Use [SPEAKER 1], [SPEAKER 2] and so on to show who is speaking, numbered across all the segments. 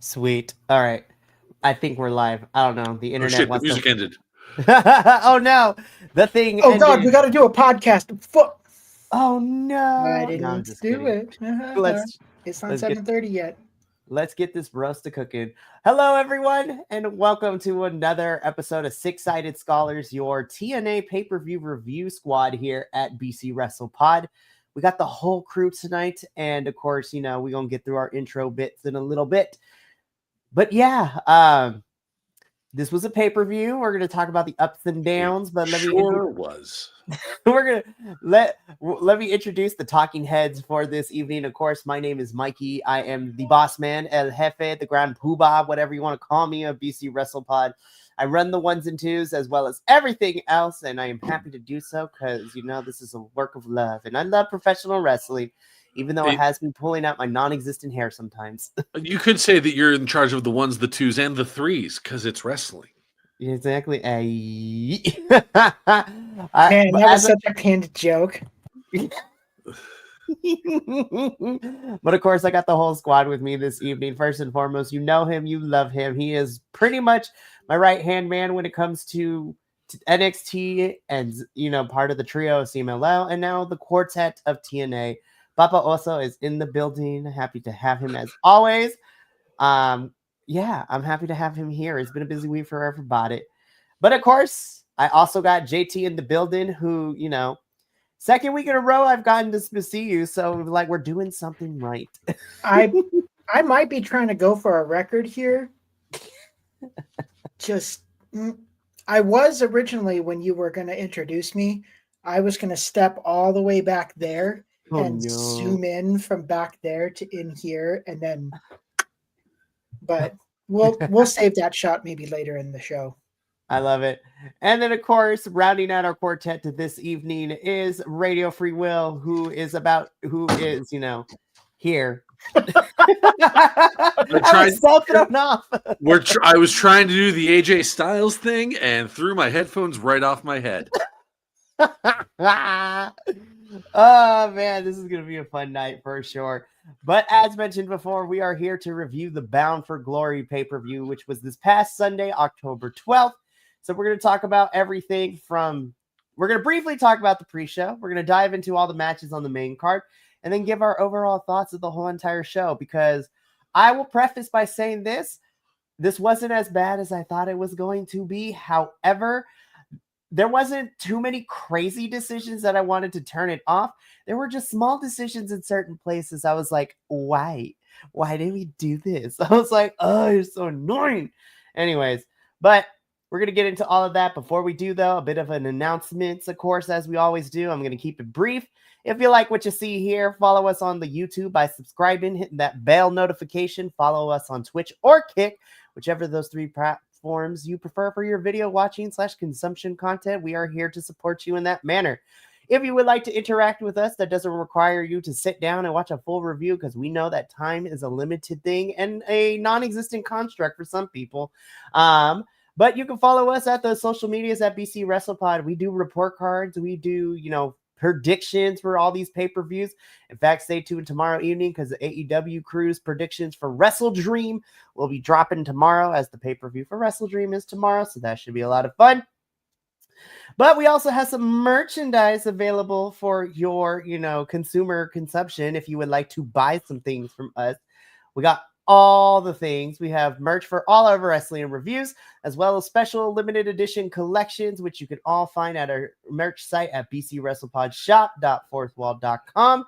[SPEAKER 1] Sweet. All right. I think we're live. I don't know. The
[SPEAKER 2] Oh
[SPEAKER 1] internet
[SPEAKER 2] shit, the
[SPEAKER 1] wants
[SPEAKER 2] music ended.
[SPEAKER 1] Oh no. The thing
[SPEAKER 3] Oh
[SPEAKER 1] ended.
[SPEAKER 3] God, we got to do a podcast.
[SPEAKER 1] Oh no.
[SPEAKER 3] I
[SPEAKER 1] No,
[SPEAKER 3] didn't
[SPEAKER 1] I'm
[SPEAKER 3] need to
[SPEAKER 1] just
[SPEAKER 3] do
[SPEAKER 1] kidding.
[SPEAKER 3] it.
[SPEAKER 1] Let's
[SPEAKER 3] It's not
[SPEAKER 1] let's get
[SPEAKER 3] 7:30 yet.
[SPEAKER 1] let's get this roast cooking. Hello everyone and welcome to another episode of Six Sided Scholars, your TNA pay-per-view review squad here at BC Wrestle Pod. We got the whole crew tonight, and of course, we're gonna get through our intro bits in a little bit. But yeah, this was a pay-per-view. We're gonna talk about the ups and downs, but we're gonna let me introduce the talking heads for this evening. Of course, my name is Mikey. I am the boss man, El Jefe, the Grand Poobah, whatever you want to call me, of BC WrestlePod. I run the ones and twos as well as everything else, and I am happy to do so because this is a work of love, and I love professional wrestling, even though it has me pulling out my non-existent hair sometimes.
[SPEAKER 2] You could say that you're in charge of the ones, the twos, and the threes because it's wrestling.
[SPEAKER 1] Exactly.
[SPEAKER 3] Man, that was such a canned joke.
[SPEAKER 1] But of course, I got the whole squad with me this evening. First and foremost, you know him, you love him. He is pretty much my right-hand man when it comes to NXT and, part of the trio of CMLL and now the quartet of TNA. Papa also is in the building. Happy to have him as always. Yeah, I'm happy to have him here. It's been a busy week for everybody. But of course, I also got JT in the building who, second week in a row I've gotten to see you. So like we're doing something right.
[SPEAKER 3] I might be trying to go for a record here. I was originally, when you were going to introduce me, I was going to step all the way back there zoom in from back there to in here and then. But we'll save that shot maybe later in the show.
[SPEAKER 1] I love it. And then, of course, rounding out our quartet to this evening is Radio Free Will, who is, here. I
[SPEAKER 2] was trying to do the AJ Styles thing and threw my headphones right off my head.
[SPEAKER 1] Oh, man, this is going to be a fun night for sure. But as mentioned before, we are here to review the Bound for Glory pay-per-view, which was this past Sunday, October 12th. So we're going to talk about everything we're going to briefly talk about the pre-show. We're going to dive into all the matches on the main card and then give our overall thoughts of the whole entire show, because I will preface by saying this wasn't as bad as I thought it was going to be. However, there wasn't too many crazy decisions that I wanted to turn it off. There were just small decisions in certain places. I was like, why? Why did we do this? I was like, oh, you're so annoying. Anyways, but we're going to get into all of that. Before we do, though, a bit of an announcement, of course, as we always do. I'm going to keep it brief. If you like what you see here, follow us on the YouTube by subscribing, hitting that bell notification. Follow us on Twitch or Kick, whichever of those three platforms you prefer for your video watching / consumption content. We are here to support you in that manner. If you would like to interact with us, that doesn't require you to sit down and watch a full review, because we know that time is a limited thing and a non-existent construct for some people. But you can follow us at the social medias at BC WrestlePod. We do report cards. We do, predictions for all these pay-per-views. In fact, stay tuned tomorrow evening because the AEW crew's predictions for Wrestle Dream will be dropping tomorrow, as the pay-per-view for Wrestle Dream is tomorrow. So that should be a lot of fun. But we also have some merchandise available for your, consumer consumption. If you would like to buy some things from us, we got all the things. We have merch for all of our wrestling reviews, as well as special limited edition collections, which you can all find at our merch site at bcwrestlepodshop.fourthwall.com.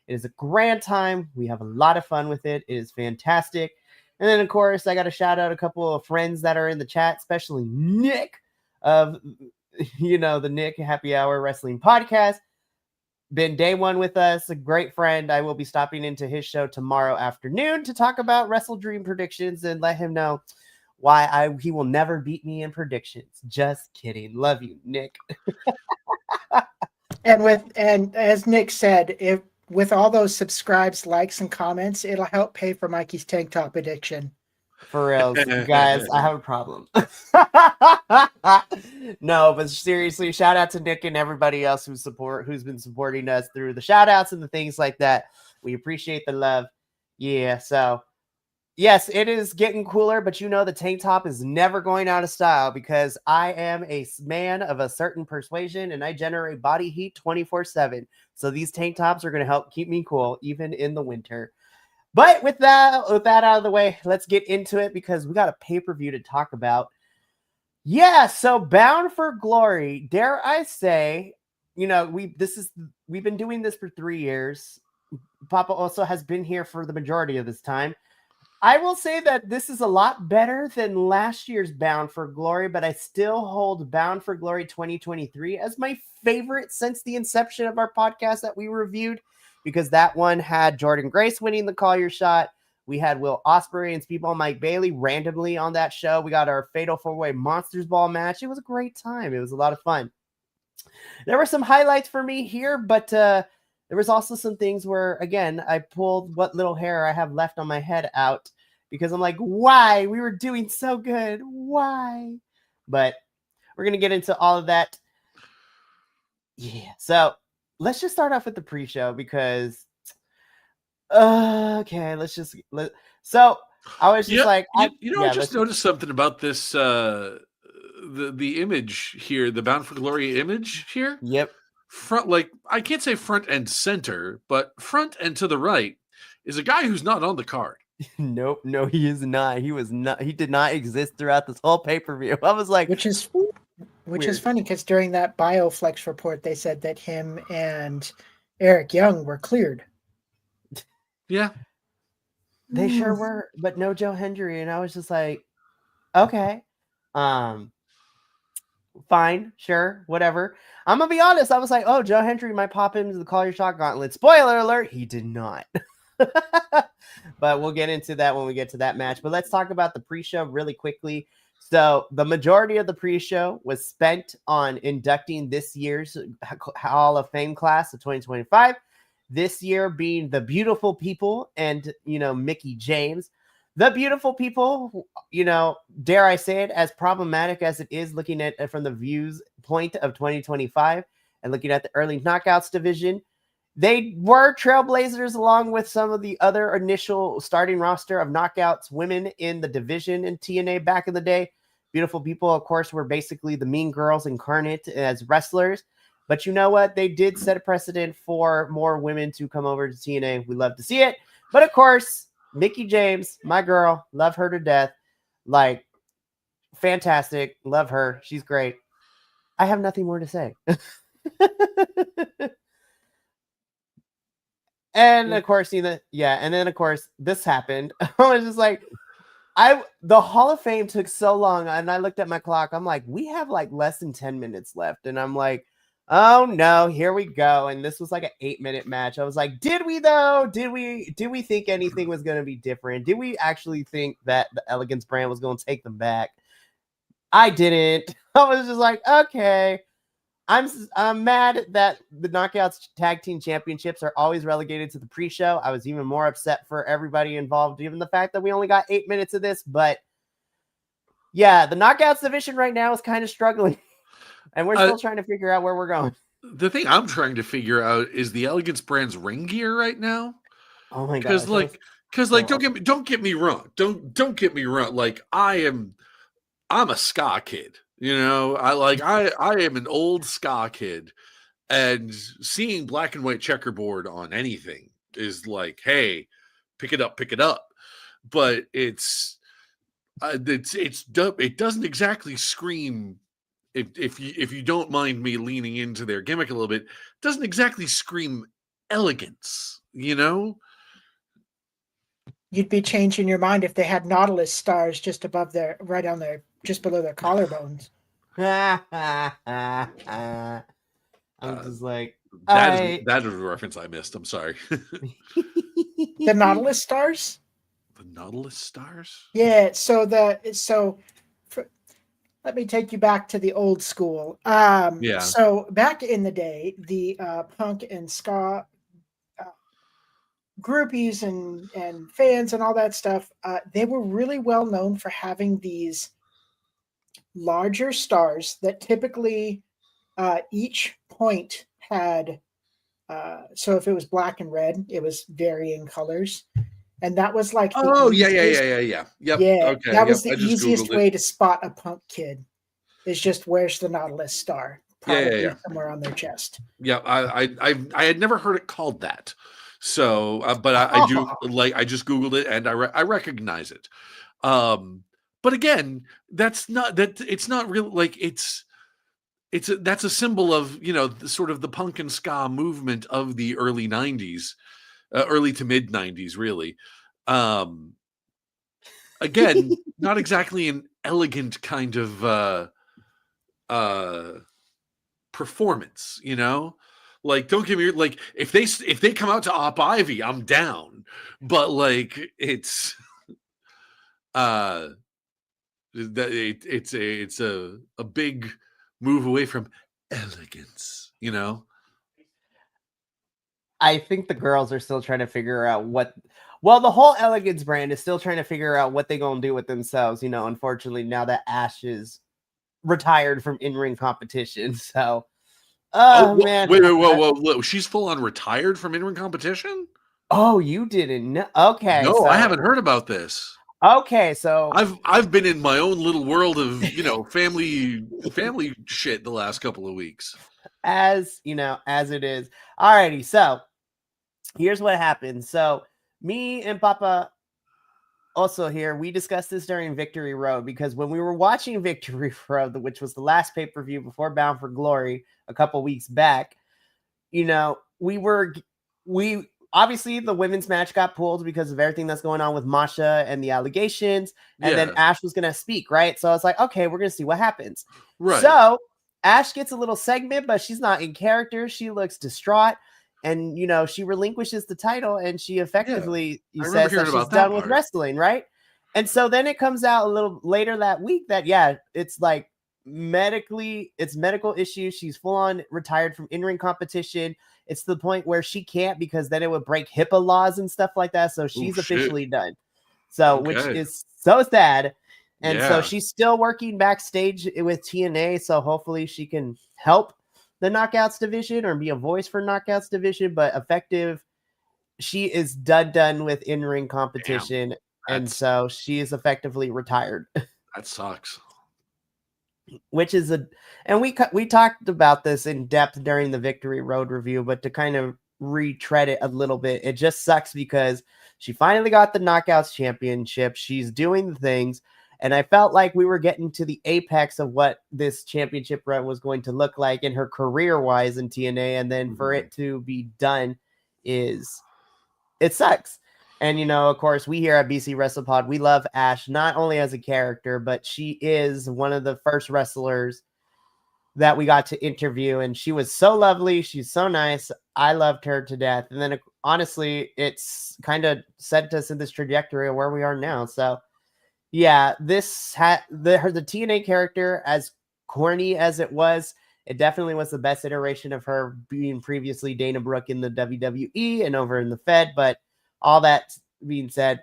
[SPEAKER 1] It is a grand time. We have a lot of fun with it. It is fantastic. And then, of course, I got to shout out a couple of friends that are in the chat, especially Nick of, the Nick Happy Hour Wrestling Podcast. Been day one with us, a great friend. I will be stopping into his show tomorrow afternoon to talk about Wrestle Dream predictions and let him know why he will never beat me in predictions. Just kidding. Love you, Nick.
[SPEAKER 3] And as Nick said, with all those subscribes, likes, and comments, it'll help pay for Mikey's tank top addiction.
[SPEAKER 1] For real, guys, I have a problem. No, but seriously, shout out to Nick and everybody else who's been supporting us through the shout outs and the things like that. We appreciate the love. Yeah, so Yes, it is getting cooler, but you know the tank top is never going out of style because I am a man of a certain persuasion and I generate body heat 24/7. So these tank tops are going to help keep me cool even in the winter. But with that out of the way, let's get into it because we got a pay-per-view to talk about. Yeah, so Bound for Glory, dare I say, we've been doing this for 3 years. Papa also has been here for the majority of this time. I will say that this is a lot better than last year's Bound for Glory, but I still hold Bound for Glory 2023 as my favorite since the inception of our podcast that we reviewed, because that one had Jordan Grace winning the Call Your Shot. We had Will Ospreay and Speedball Mike Bailey randomly on that show. We got our Fatal 4-Way Monsters Ball match. It was a great time. It was a lot of fun. There were some highlights for me here, but there was also some things where, again, I pulled what little hair I have left on my head out because I'm like, why? We were doing so good. Why? But we're going to get into all of that. Yeah. So let's just start off with the pre-show because, okay, so I was just
[SPEAKER 2] I just noticed something about this, the image here, the Bound for Glory image here.
[SPEAKER 1] Yep.
[SPEAKER 2] Front, like, I can't say front and center, but front and to the right is a guy who's not on the card.
[SPEAKER 1] Nope, no, he is not. He did not exist throughout this whole pay-per-view. I was like,
[SPEAKER 3] which is funny because during that BioFlex report, they said that him and Eric Young were cleared.
[SPEAKER 2] Yeah,
[SPEAKER 1] they sure were, but no Joe Hendry, and I was just like, okay, fine, sure, whatever. I'm gonna be honest. I was like, oh, Joe Hendry might pop into the Call Your Shot gauntlet. Spoiler alert, he did not. But we'll get into that when we get to that match. But let's talk about the pre-show really quickly. So the majority of the pre-show was spent on inducting this year's Hall of Fame class of 2025. This year being the Beautiful People and, Mickie James. The Beautiful People, dare I say it, as problematic as it is looking at it from the views point of 2025 and looking at the early knockouts division, they were trailblazers along with some of the other initial starting roster of knockouts women in the division in TNA back in the day. Beautiful People, of course, were basically the Mean Girls incarnate as wrestlers. But you know what? They did set a precedent for more women to come over to TNA. We love to see it. But of course, Mickie James, my girl, love her to death. Like, fantastic. Love her. She's great. I have nothing more to say. And of course, and then of course, this happened. I was just like, the Hall of Fame took so long, and I looked at my clock. I'm like, we have like less than 10 minutes left. And I'm like, oh no, here we go. And this was like an 8-minute match. I was like, did we though? Did we think anything was going to be different? Did we actually think that the Elegance brand was going to take them back? I didn't. I was just like, okay. I'm mad that the Knockouts Tag Team Championships are always relegated to the pre-show. I was even more upset for everybody involved, given the fact that we only got 8 minutes of this. But yeah, the Knockouts division right now is kind of struggling. And we're still trying to figure out where we're going.
[SPEAKER 2] The thing I'm trying to figure out is the Elegance brand's ring gear right now.
[SPEAKER 1] Oh my god!
[SPEAKER 2] Because don't get me wrong. Don't get me wrong. Like, I'm a ska kid. I am an old ska kid, and seeing black and white checkerboard on anything is like, hey, pick it up. But it's it doesn't exactly scream. If you don't mind me leaning into their gimmick a little bit, doesn't exactly scream elegance, You'd
[SPEAKER 3] be changing your mind if they had Nautilus stars just above just below their collarbones.
[SPEAKER 1] I'm just like,
[SPEAKER 2] that is a reference I missed. I'm sorry.
[SPEAKER 3] The Nautilus stars?
[SPEAKER 2] The Nautilus stars?
[SPEAKER 3] Yeah. Let me take you back to the old school. So back in the day, the punk and ska groupies and fans and all that stuff, they were really well known for having these larger stars that typically each point had, so if it was black and red, it was varying colors. And that was like
[SPEAKER 2] Oh,
[SPEAKER 3] the
[SPEAKER 2] yeah.
[SPEAKER 3] easiest,
[SPEAKER 2] Yep.
[SPEAKER 3] yeah,
[SPEAKER 2] Okay.
[SPEAKER 3] that
[SPEAKER 2] Yep.
[SPEAKER 3] was the
[SPEAKER 2] I just
[SPEAKER 3] easiest
[SPEAKER 2] Googled
[SPEAKER 3] way
[SPEAKER 2] it.
[SPEAKER 3] to spot a punk kid. Is just where's the Nautilus star? Probably
[SPEAKER 2] Yeah.
[SPEAKER 3] somewhere on their chest.
[SPEAKER 2] Yeah. I had never heard it called that. So, but I do like, I just Googled it and I recognize it. But again, that's not that it's not real. Like that's a symbol of, sort of the punk and ska movement of the early 90s, early to mid 90s, really. Again, not exactly an elegant kind of performance, like, don't give me, like, if they come out to Op Ivy, I'm down, but like it's it's a big move away from elegance.
[SPEAKER 1] I think the girls are still trying to figure out the whole Elegance brand is still trying to figure out what they're going to do with themselves. Unfortunately, now that Ash is retired from in-ring competition. So, man.
[SPEAKER 2] Wait, whoa. She's full on retired from in-ring competition?
[SPEAKER 1] Oh, you didn't know? Okay.
[SPEAKER 2] No, I haven't heard about this.
[SPEAKER 1] Okay, so
[SPEAKER 2] I've been in my own little world of, family shit the last couple of weeks.
[SPEAKER 1] As it is. Alrighty, so here's what happened. So me and Papa also here, we discussed this during Victory Road, because when we were watching Victory Road, which was the last pay-per-view before Bound for Glory a couple weeks back, we obviously the women's match got pulled because of everything that's going on with Masha and the allegations. And then Ash was going to speak, right? So I was like, okay, we're going to see what happens.
[SPEAKER 2] Right.
[SPEAKER 1] So Ash gets a little segment, but she's not in character. She looks distraught. And, she relinquishes the title, and she effectively says that she's done with wrestling, right? And so then it comes out a little later that week that, it's like medical issues. She's full on retired from in-ring competition. It's the point where she can't, because then it would break HIPAA laws and stuff like that. So she's officially done. So, which is so sad. And so she's still working backstage with TNA. So hopefully she can help the Knockouts division or be a voice for Knockouts division, but effective. She is done with in-ring competition. And so she is effectively retired.
[SPEAKER 2] That sucks.
[SPEAKER 1] Which is and we talked about this in depth during the Victory Road review, but to kind of retread it a little bit, it just sucks because she finally got the Knockouts championship. She's doing the things, and I felt like we were getting to the apex of what this championship run was going to look like in her career-wise in TNA, and then for it to be done it sucks. And, of course, we here at BC WrestlePod, we love Ash, not only as a character, but she is one of the first wrestlers that we got to interview. And she was so lovely. She's so nice. I loved her to death. And then, honestly, it's kind of set us in this trajectory of where we are now. So, yeah, this had the TNA character, as corny as it was, it definitely was the best iteration of her being previously Dana Brooke in the WWE and over in the Fed. But all that being said,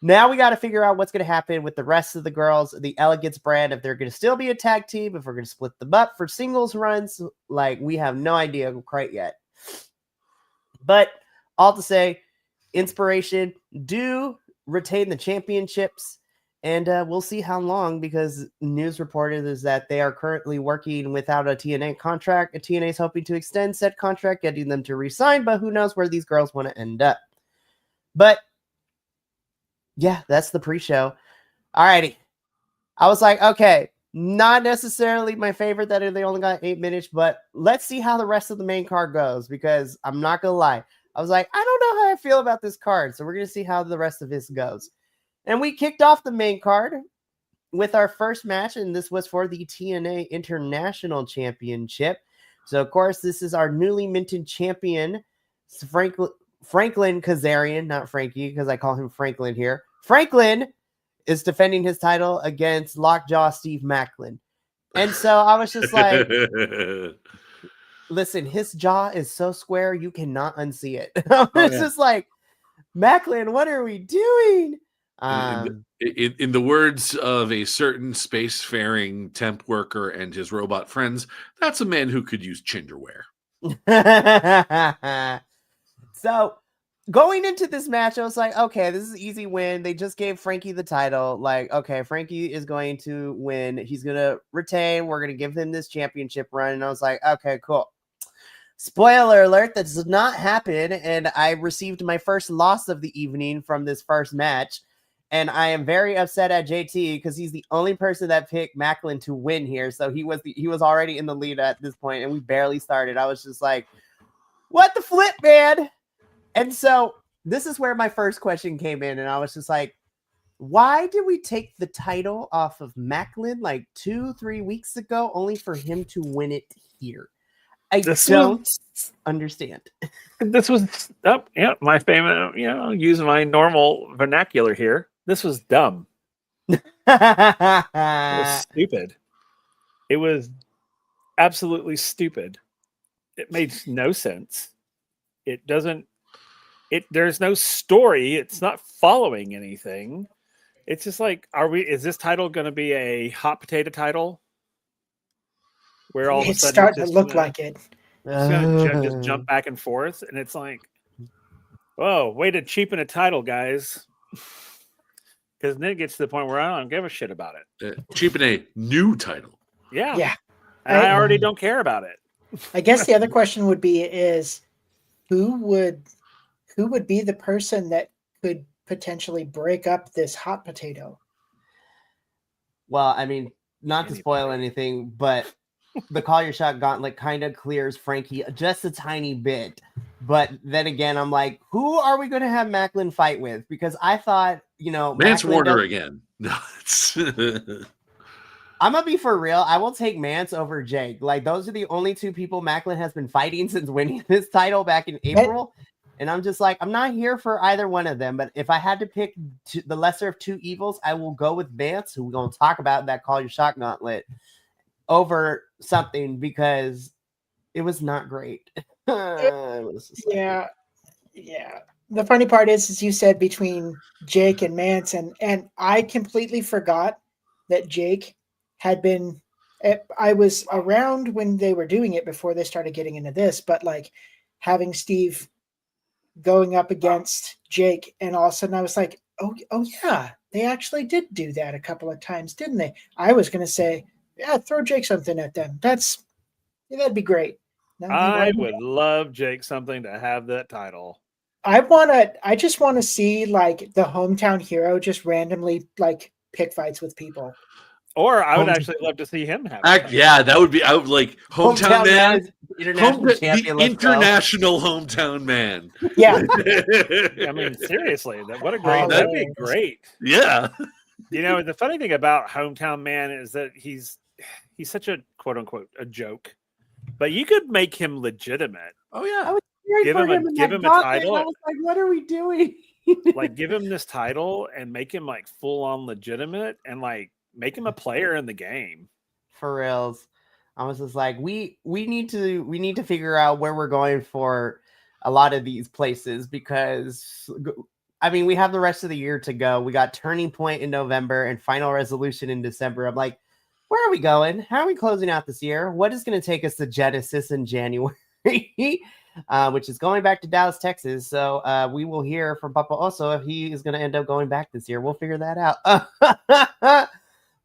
[SPEAKER 1] now we got to figure out what's going to happen with the rest of the girls, the Elegance brand, if they're going to still be a tag team, if we're going to split them up for singles runs. Like, we have no idea quite yet. But all to say, Inspiration do retain the championships, and we'll see how long, because news reported is that they are currently working without a TNA contract. TNA is hoping to extend said contract, getting them to re-sign, but who knows where these girls want to end up. But yeah, that's the pre-show. Alrighty. I was like, okay, not necessarily my favorite that they only got 8 minutes, but let's see how the rest of the main card goes, because I'm not going to lie. I was like, I don't know how I feel about this card, so we're going to see how the rest of this goes. And we kicked off the main card with our first match, and this was for the TNA International Championship. So, of course, this is our newly minted champion, Franklin Kazarian, not Frankie, because I call him Franklin here. Franklin is defending his title against Lockjaw Steve Macklin. And so I was just like, listen, his jaw is so square, you cannot unsee it. I was just like, Macklin, what are we doing?
[SPEAKER 2] In the words of a certain spacefaring temp worker and his robot friends, that's a man who could use Chinderwear.
[SPEAKER 1] So going into this match, I was like, okay, this is an easy win. They just gave Frankie the title. Like, okay, Frankie is going to win. He's going to retain. We're going to give him this championship run. And I was like, okay, cool. Spoiler alert, that does not happen. And I received my first loss of the evening from this first match. And I am very upset at JT because he's the only person that picked Macklin to win here. So he was already in the lead at this point, and we barely started. I was just like, what the flip, man? And so this is where my first question came in, and I was just like, why did we take the title off of Macklin like 2-3 weeks ago only for him to win it here? I don't understand.
[SPEAKER 4] This was my famous, using my normal vernacular here. This was dumb. It was stupid. It was absolutely stupid. It made no sense. There's no story. It's not following anything. It's just like, is this title going to be a hot potato title? Where all of a sudden
[SPEAKER 3] starting to look like it.
[SPEAKER 4] It's going to just jump back and forth. And it's like, whoa, way to cheapen a title, guys. Because then it gets to the point where I don't give a shit about it.
[SPEAKER 2] Cheapen a new title.
[SPEAKER 4] Yeah.
[SPEAKER 3] Yeah.
[SPEAKER 4] And I already don't care about it.
[SPEAKER 3] I guess the other question would be who would be the person that could potentially break up this hot potato?
[SPEAKER 1] Well, I mean, not to spoil anything, but the Call Your Shot gauntlet kind of clears Frankie just a tiny bit. But then again, I'm like, who are we going to have Macklin fight with? Because I thought,
[SPEAKER 2] Mance Warner again. No,
[SPEAKER 1] I'm going to be for real. I will take Mance over Jake. Like, those are the only two people Macklin has been fighting since winning this title back in April. And I'm just like, I'm not here for either one of them. But if I had to pick the lesser of two evils, I will go with Mance, who we're going to talk about in that Call Your Shot gauntlet, over something, because it was not great.
[SPEAKER 3] Yeah. The funny part is you said between Jake and Mance, and I completely forgot that Jake had been. I was around when they were doing it before they started getting into this, but like having Steve going up against Jake, and all of a sudden I was like, oh yeah, they actually did do that a couple of times, didn't they? I was going to say, yeah, throw Jake something at them. That'd be great. No,
[SPEAKER 4] I would love Jake something to have that title.
[SPEAKER 3] I just want to see like the hometown hero just randomly like pick fights with people.
[SPEAKER 4] Or I would actually love to see him have it.
[SPEAKER 2] Yeah, that would be. I would like hometown man,
[SPEAKER 1] international champion.
[SPEAKER 2] International hometown man.
[SPEAKER 3] Yeah.
[SPEAKER 4] I mean, seriously, what a great. That'd be great.
[SPEAKER 2] Yeah.
[SPEAKER 4] The funny thing about hometown man is that he's such a quote unquote a joke, but you could make him legitimate.
[SPEAKER 2] Oh yeah.
[SPEAKER 1] I was
[SPEAKER 4] give him a title.
[SPEAKER 1] I was like, what are we doing?
[SPEAKER 4] Like, give him this title and make him like full on legitimate, and like make him a player in the game.
[SPEAKER 1] For reals. I was just like, we need to figure out where we're going for a lot of these places, because I mean, we have the rest of the year to go. We got Turning Point in November and Final Resolution in December. I'm like, where are we going? How are we closing out this year? What is going to take us to Genesis in January? Which is going back to Dallas, Texas. So we will hear from Papa also if he is going to end up going back this year. We'll figure that out. But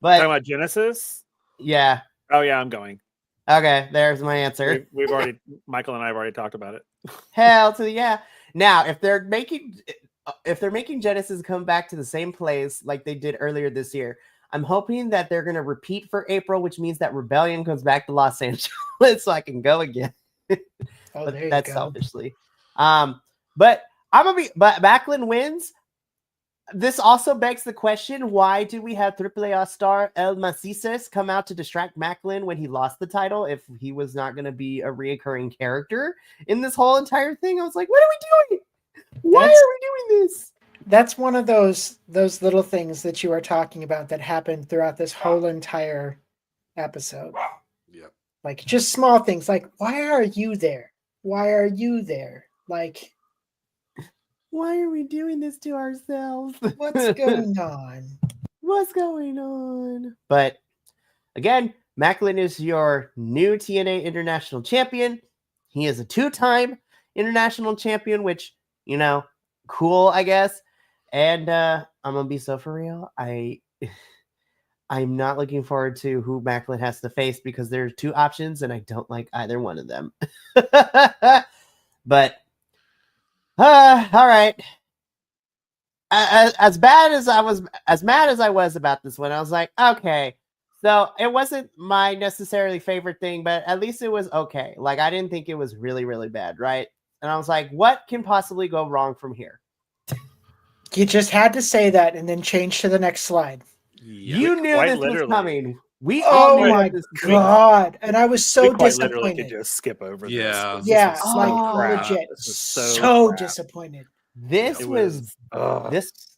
[SPEAKER 4] talking about Genesis?
[SPEAKER 1] Yeah.
[SPEAKER 4] Oh yeah, I'm going.
[SPEAKER 1] Okay, there's my answer.
[SPEAKER 4] We've already, Michael and I have already talked about it.
[SPEAKER 1] Hell to the yeah. Now, if they're making Genesis come back to the same place like they did earlier this year, I'm hoping that they're going to repeat for April, which means that Rebellion comes back to Los Angeles so I can go again. But that's selfishly. But Macklin wins. This also begs the question, why do we have AAA star El Macices come out to distract Macklin when he lost the title if he was not going to be a reoccurring character in this whole entire thing? I was like, what are we doing? Why are we doing this?
[SPEAKER 3] That's one of those little things that you are talking about that happened throughout this whole entire episode.
[SPEAKER 2] Yep.
[SPEAKER 3] Like just small things like, why are you there? Why are you there? Like,
[SPEAKER 1] why are we doing this to ourselves?
[SPEAKER 3] What's going on?
[SPEAKER 1] What's going on? But again, Macklin is your new TNA International Champion. He is a 2-time international champion, which cool, I guess. And I'm gonna be so for real. I'm not looking forward to who Macklin has to face because there's two options and I don't like either one of them. But all right. As mad as I was about this one, I was like, okay. So it wasn't my necessarily favorite thing, but at least it was okay. Like I didn't think it was really, really bad, right? And I was like, what can possibly go wrong from here?
[SPEAKER 3] You just had to say that and then change to the next slide.
[SPEAKER 2] Yeah.
[SPEAKER 1] You knew
[SPEAKER 4] Quite
[SPEAKER 1] this was
[SPEAKER 4] literally.
[SPEAKER 1] coming. We all knew
[SPEAKER 3] my
[SPEAKER 1] this was coming.
[SPEAKER 3] God. And I was so
[SPEAKER 4] We quite literally
[SPEAKER 3] disappointed.
[SPEAKER 4] could just skip over
[SPEAKER 2] Yeah.
[SPEAKER 4] this. This
[SPEAKER 3] Yeah,
[SPEAKER 4] was so
[SPEAKER 3] like
[SPEAKER 4] crap.
[SPEAKER 3] legit.
[SPEAKER 4] This was
[SPEAKER 3] So
[SPEAKER 4] crap.
[SPEAKER 3] disappointed.
[SPEAKER 1] This
[SPEAKER 4] It
[SPEAKER 1] was
[SPEAKER 4] ugh.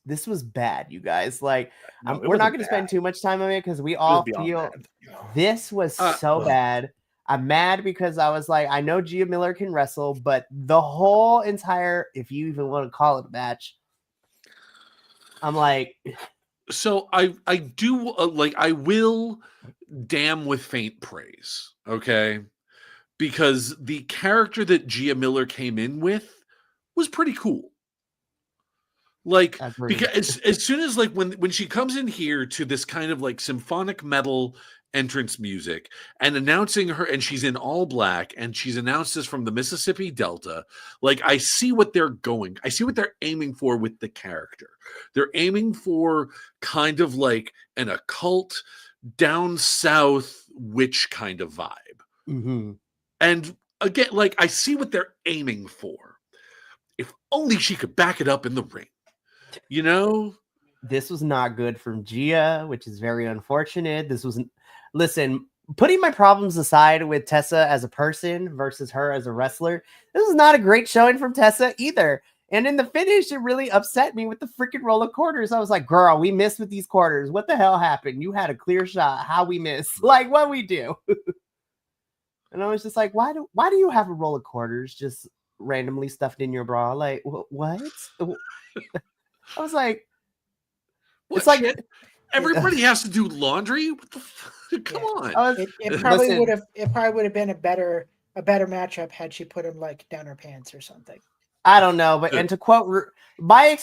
[SPEAKER 1] this was bad, you guys. Like
[SPEAKER 4] No, it
[SPEAKER 1] we're not
[SPEAKER 4] wasn't
[SPEAKER 1] going to spend
[SPEAKER 4] bad.
[SPEAKER 1] too much time on it because we
[SPEAKER 4] It
[SPEAKER 1] all
[SPEAKER 4] was beyond
[SPEAKER 1] feel
[SPEAKER 4] bad.
[SPEAKER 1] this was so bad. I'm mad because I was like, I know Gia Miller can wrestle, but the whole entire, if you even want to call it a match, I'm like,
[SPEAKER 2] So I do like I will damn with faint praise, okay? Because the character that Gia Miller came in with was pretty cool. Like
[SPEAKER 1] agreed.
[SPEAKER 2] because as soon as like when she comes in here to this kind of like symphonic metal entrance music and announcing her, and she's in all black and she's announced this from the Mississippi Delta, like I see what they're aiming for with the character. They're aiming for kind of like an occult down south witch kind of vibe.
[SPEAKER 1] Mm-hmm.
[SPEAKER 2] And again, like I see what they're aiming for. If only she could back it up in the ring.
[SPEAKER 1] This was not good from Gia, which is very unfortunate. Listen, putting my problems aside with Tessa as a person versus her as a wrestler, this is not a great showing from Tessa either. And in the finish, it really upset me with the freaking roll of quarters. I was like, girl, we missed with these quarters. What the hell happened? You had a clear shot. How we missed? Like, what we do? And I was just like, why do you have a roll of quarters just randomly stuffed in your bra? Like, what? I was like,
[SPEAKER 2] What
[SPEAKER 1] it's like
[SPEAKER 2] shit? Everybody has to do laundry. What the fuck? Come on.
[SPEAKER 3] It probably would have been a better matchup had she put him like down her pants or something.
[SPEAKER 1] I don't know, but and to quote my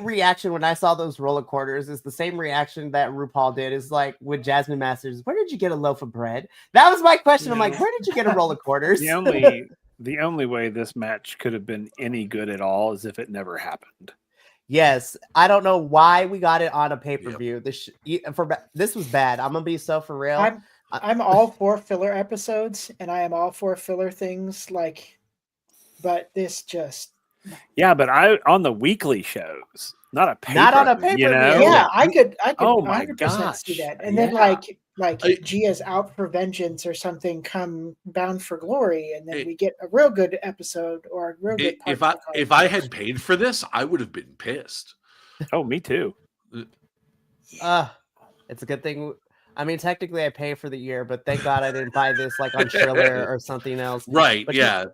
[SPEAKER 1] reaction when I saw those roller quarters is the same reaction that RuPaul did. Is like with Jasmine Masters. Where did you get a loaf of bread? That was my question. I'm like, where did you get a roll of quarters?
[SPEAKER 4] The only way this match could have been any good at all is if it never happened.
[SPEAKER 1] Yes, I don't know why we got it on a pay-per-view. This was bad. I'm gonna be so for real.
[SPEAKER 3] I'm all for filler episodes, and I am all for filler things. But this just
[SPEAKER 4] but I on the weekly shows, not on a pay-per-view.
[SPEAKER 3] Yeah, I could.
[SPEAKER 4] Oh my
[SPEAKER 3] 100%
[SPEAKER 4] gosh.
[SPEAKER 3] see that. And then like Gia's out for vengeance or something come Bound for Glory, and then we get a real good episode or a real good part.
[SPEAKER 2] If I had paid for this, I would have been pissed.
[SPEAKER 4] Oh, me too.
[SPEAKER 1] It's a good thing. I mean, technically I pay for the year, but thank God I didn't buy this like on Triller or something else.
[SPEAKER 2] Right,
[SPEAKER 1] but
[SPEAKER 2] yeah.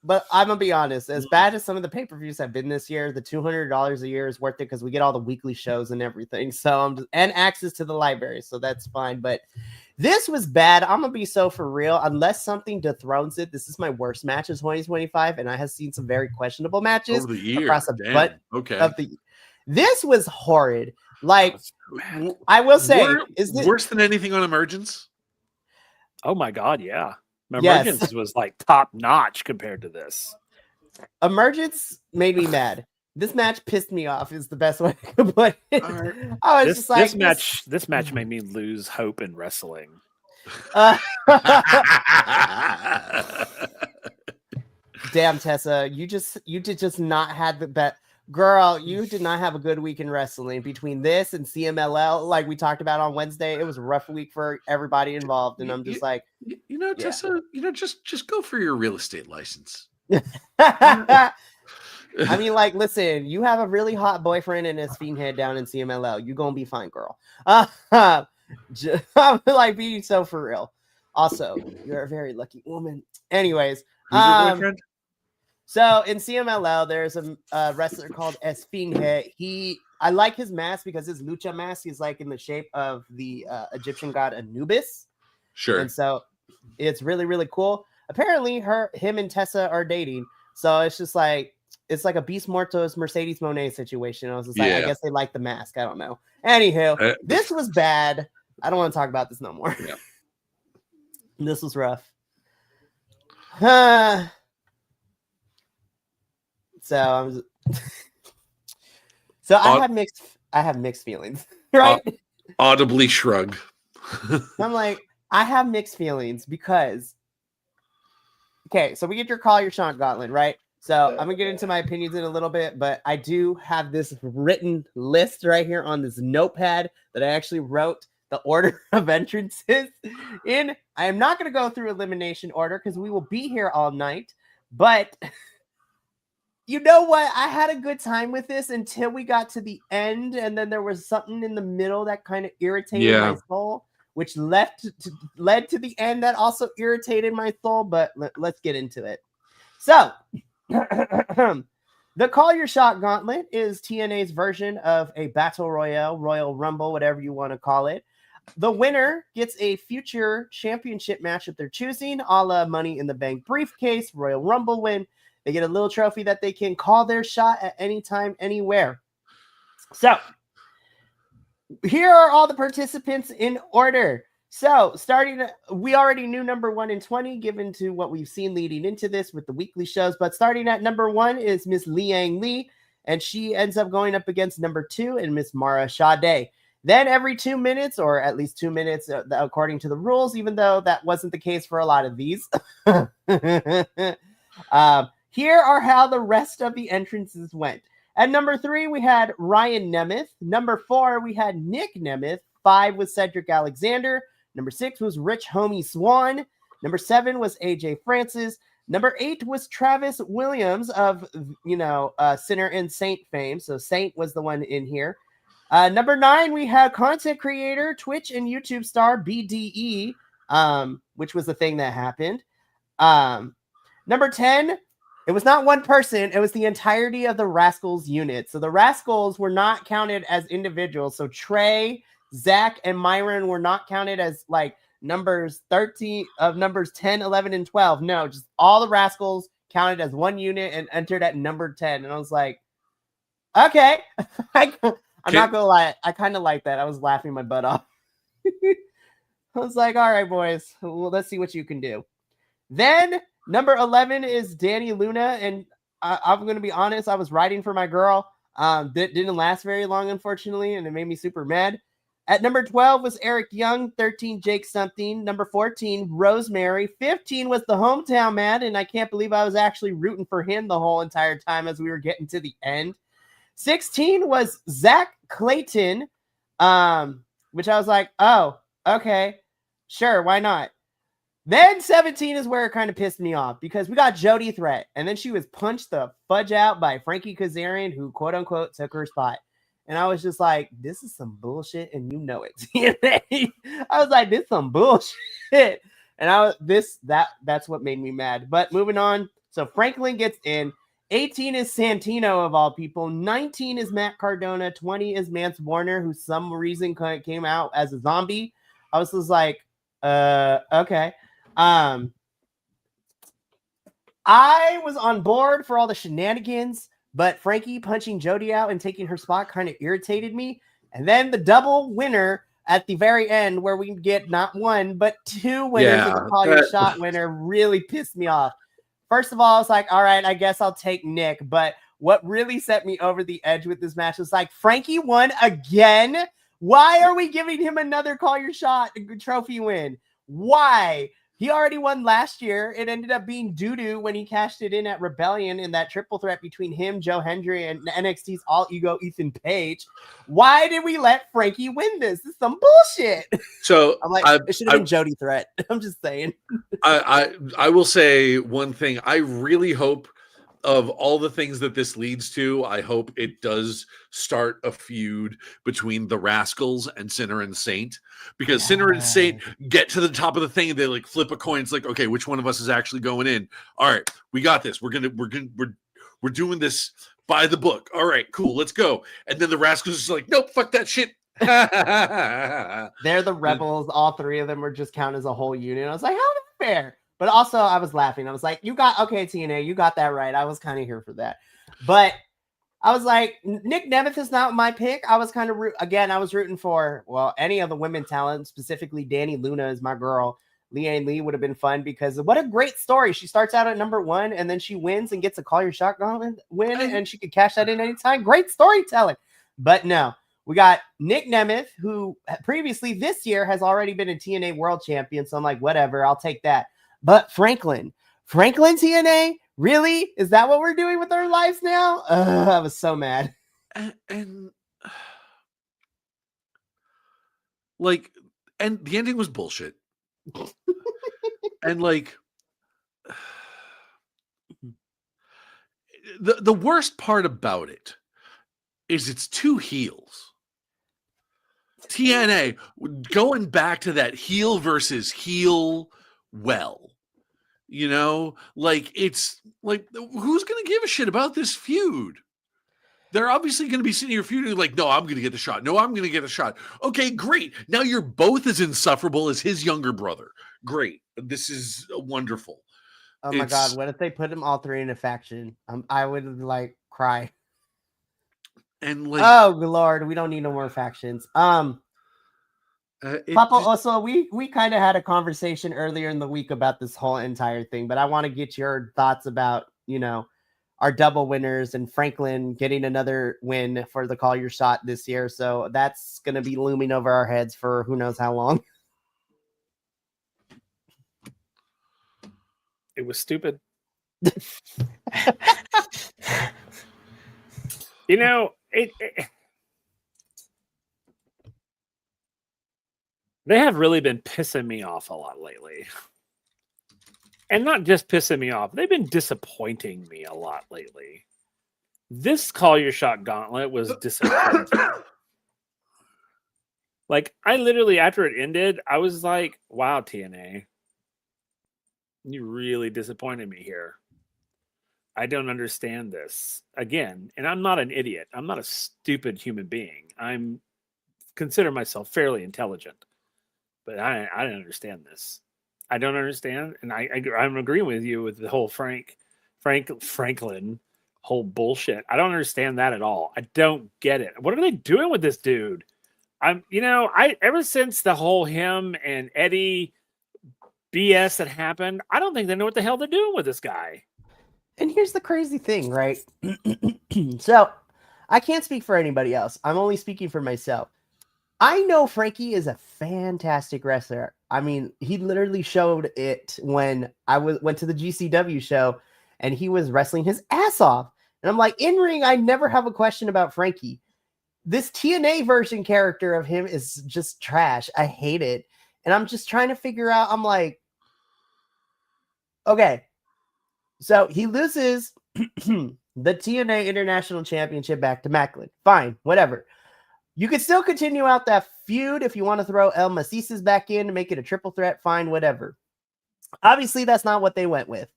[SPEAKER 1] But I'm gonna be honest, as bad as some of the pay-per-views have been this year, the $200 a year is worth it because we get all the weekly shows and everything. So and access to the library, so that's fine. But this was bad. I'm gonna be so for real. Unless something dethrones it, this is my worst match of 2025, and I have seen some very questionable matches
[SPEAKER 2] over the year.
[SPEAKER 1] across a bunch
[SPEAKER 2] of
[SPEAKER 1] the. This was horrid. Like I will say, is this
[SPEAKER 2] worse than anything on Emergence?
[SPEAKER 4] Oh my God, yeah. Emergence was like top notch compared to this.
[SPEAKER 1] Emergence made me mad. This match pissed me off is the best way I could put it. I was just like
[SPEAKER 4] this match made me lose hope in wrestling.
[SPEAKER 1] Damn, Tessa, you did just not have the bet. Girl, you did not have a good week in wrestling. Between this and CMLL, like we talked about on Wednesday, it was a rough week for everybody involved. And I'm just like,
[SPEAKER 2] Tessa, just go for your real estate license.
[SPEAKER 1] I mean, like, listen, you have a really hot boyfriend and his fiend head down in CMLL. You're gonna be fine, girl. I'm like being so for real. Also, you're a very lucky woman. Anyways,
[SPEAKER 2] who's your boyfriend?
[SPEAKER 1] So in CMLL, there's a wrestler called Esfinge. I like his mask because his lucha mask is like in the shape of the Egyptian god Anubis.
[SPEAKER 2] Sure.
[SPEAKER 1] And so it's really, really cool. Apparently him and Tessa are dating. So it's just like, it's like a Beast Mortos Mercedes Moné situation. I was just like, I
[SPEAKER 2] Yeah.
[SPEAKER 1] guess they like the mask. I don't know. Anywho, this was bad. I don't want to talk about this no more.
[SPEAKER 2] Yeah.
[SPEAKER 1] This was rough. So I have mixed feelings, right?
[SPEAKER 2] Audibly shrug.
[SPEAKER 1] I'm like, I have mixed feelings because, okay, so we get your call, your shot gauntlet, right? So I'm gonna get into my opinions in a little bit, but I do have this written list right here on this notepad that I actually wrote the order of entrances in. I am not going to go through elimination order because we will be here all night, but you know what? I had a good time with this until we got to the end, and then there was something in the middle that kind of irritated my soul, which led to the end that also irritated my soul, but let's get into it. So, the Call Your Shot Gauntlet is TNA's version of a Battle Royale, Royal Rumble, whatever you want to call it. The winner gets a future championship match of their choosing, a la Money in the Bank briefcase, Royal Rumble win. They get a little trophy that they can call their shot at any time, anywhere. So, here are all the participants in order. So, we already knew number 1 and 20, given to what we've seen leading into this with the weekly shows. But starting at number 1 is Miss Liang Li, and she ends up going up against number 2 and Miss Mara Sade. Then every 2 minutes, or at least 2 minutes, according to the rules, even though that wasn't the case for a lot of these. Here are how the rest of the entrances went. At number 3, we had Ryan Nemeth. Number 4, we had Nick Nemeth. 5 was Cedric Alexander. Number 6 was Rich Homie Swan. Number 7 was AJ Francis. Number 8 was Travis Williams of, Sinner and Saint fame. So Saint was the one in here. Number 9, we had content creator, Twitch and YouTube star BDE, which was the thing that happened. Number 10, it was not one person. It was the entirety of the Rascals unit. So the Rascals were not counted as individuals. So Trey, Zach, and Myron were not counted as like numbers 13 of numbers 10, 11, and 12. No, just all the Rascals counted as one unit and entered at number 10. And I was like, okay. I'm not gonna lie, I kind of like that. I was laughing my butt off. I was like, all right, boys, well, let's see what you can do. Then number 11 is Danny Luna, and I'm gonna be honest, I was riding for my girl. That didn't last very long, unfortunately, and it made me super mad. At number 12 was Eric Young, 13 Jake something, number 14 Rosemary, 15 was the hometown man, and I can't believe I was actually rooting for him the whole entire time as we were getting to the end. 16 was Zach Clayton, which I was like, oh, okay, sure, why not? Then 17 is where it kind of pissed me off because we got Jody Threat, and then she was punched the fudge out by Frankie Kazarian, who quote unquote took her spot. And I was just like, this is some bullshit, and you know it. TNA. I was like, this is some bullshit. And that's what made me mad. But moving on. So Franklin gets in. 18 is Santino of all people. 19 is Matt Cardona. 20 is Mance Warner, who some reason came out as a zombie. I was just like, okay. I was on board for all the shenanigans, but Frankie punching Jody out and taking her spot kind of irritated me. And then the double winner at the very end, where we get not one, but 2 winners of the Call Your Shot winner, really pissed me off. First of all, I was like, all right, I guess I'll take Nick. But what really set me over the edge with this match was like, Frankie won again? Why are we giving him another Call Your Shot trophy win? Why? He already won last year. It ended up being doo-doo when he cashed it in at Rebellion in that triple threat between him, Joe Hendry, and NXT's all-ego Ethan Page. Why did we let Frankie win this? This is some bullshit.
[SPEAKER 2] So
[SPEAKER 1] I'm like, it should have been Jody Threat. I'm just saying.
[SPEAKER 2] I will say one thing. I really hope, of all the things that this leads to, I hope it does start a feud between the Rascals and Sinner and Saint, because Sinner and Saint get to the top of the thing and they like flip a coin. It's like, okay, which one of us is actually going in? All right, we got this. We're doing this by the book. All right, cool, let's go. And then the Rascals is like, nope, fuck that shit.
[SPEAKER 1] They're the rebels. All 3 of them were just counted as a whole unit. I was like, how is that fair? But also, I was laughing. I was like, okay, TNA, you got that right. I was kind of here for that. But I was like, Nick Nemeth is not my pick. I was kind of I was rooting for, well, any of the women talent, specifically Danny Luna is my girl. Leanne Lee would have been fun because what a great story. She starts out at number 1 and then she wins and gets a Call Your Shot Gauntlet win and she could cash that in anytime. Great storytelling. But no, we got Nick Nemeth, who previously this year has already been a TNA world champion. So I'm like, whatever, I'll take that. But Franklin TNA? Really? Is that what we're doing with our lives now? I was so mad.
[SPEAKER 2] And the ending was bullshit. And the worst part about it is it's 2 heels. TNA going back to that heel versus heel it's like, who's going to give a shit about this feud? They're obviously going to be sitting here feuding like, no, I'm going to get the shot. No, I'm going to get a shot. Okay, great. Now you're both as insufferable as his younger brother. Great. This is wonderful.
[SPEAKER 1] Oh my God. What if they put them all 3 in a faction? I would cry.
[SPEAKER 2] And
[SPEAKER 1] oh Lord, we don't need no more factions. Papa, also, we kind of had a conversation earlier in the week about this whole entire thing, but I want to get your thoughts about, our double winners and Franklin getting another win for the Call Your Shot this year. So that's going to be looming over our heads for who knows how long.
[SPEAKER 4] It was stupid. They have really been pissing me off a lot lately. And not just pissing me off, they've been disappointing me a lot lately. This Call Your Shot Gauntlet was disappointing. I literally, after it ended, I was like, wow, TNA, you really disappointed me here. I don't understand this. Again, and I'm not an idiot. I'm not a stupid human being. I'm consider myself fairly intelligent. But I don't understand this. I don't understand, and I'm agreeing with you with the whole Franklin whole bullshit. I don't understand that at all. I don't get it. What are they doing with this dude? Ever since the whole him and Eddie BS that happened, I don't think they know what the hell they're doing with this guy.
[SPEAKER 1] And here's the crazy thing, right? So I can't speak for anybody else. I'm only speaking for myself. I know Frankie is a fantastic wrestler. I mean, he literally showed it when I went to the GCW show and he was wrestling his ass off. And I'm like, in ring, I never have a question about Frankie. This TNA version character of him is just trash. I hate it. And I'm just trying to figure out, I'm like, okay, so he loses the TNA International Championship back to Macklin. Fine, whatever. You could still continue out that feud if you want to throw El Macias back in to make it a triple threat. Fine, whatever. Obviously, that's not what they went with.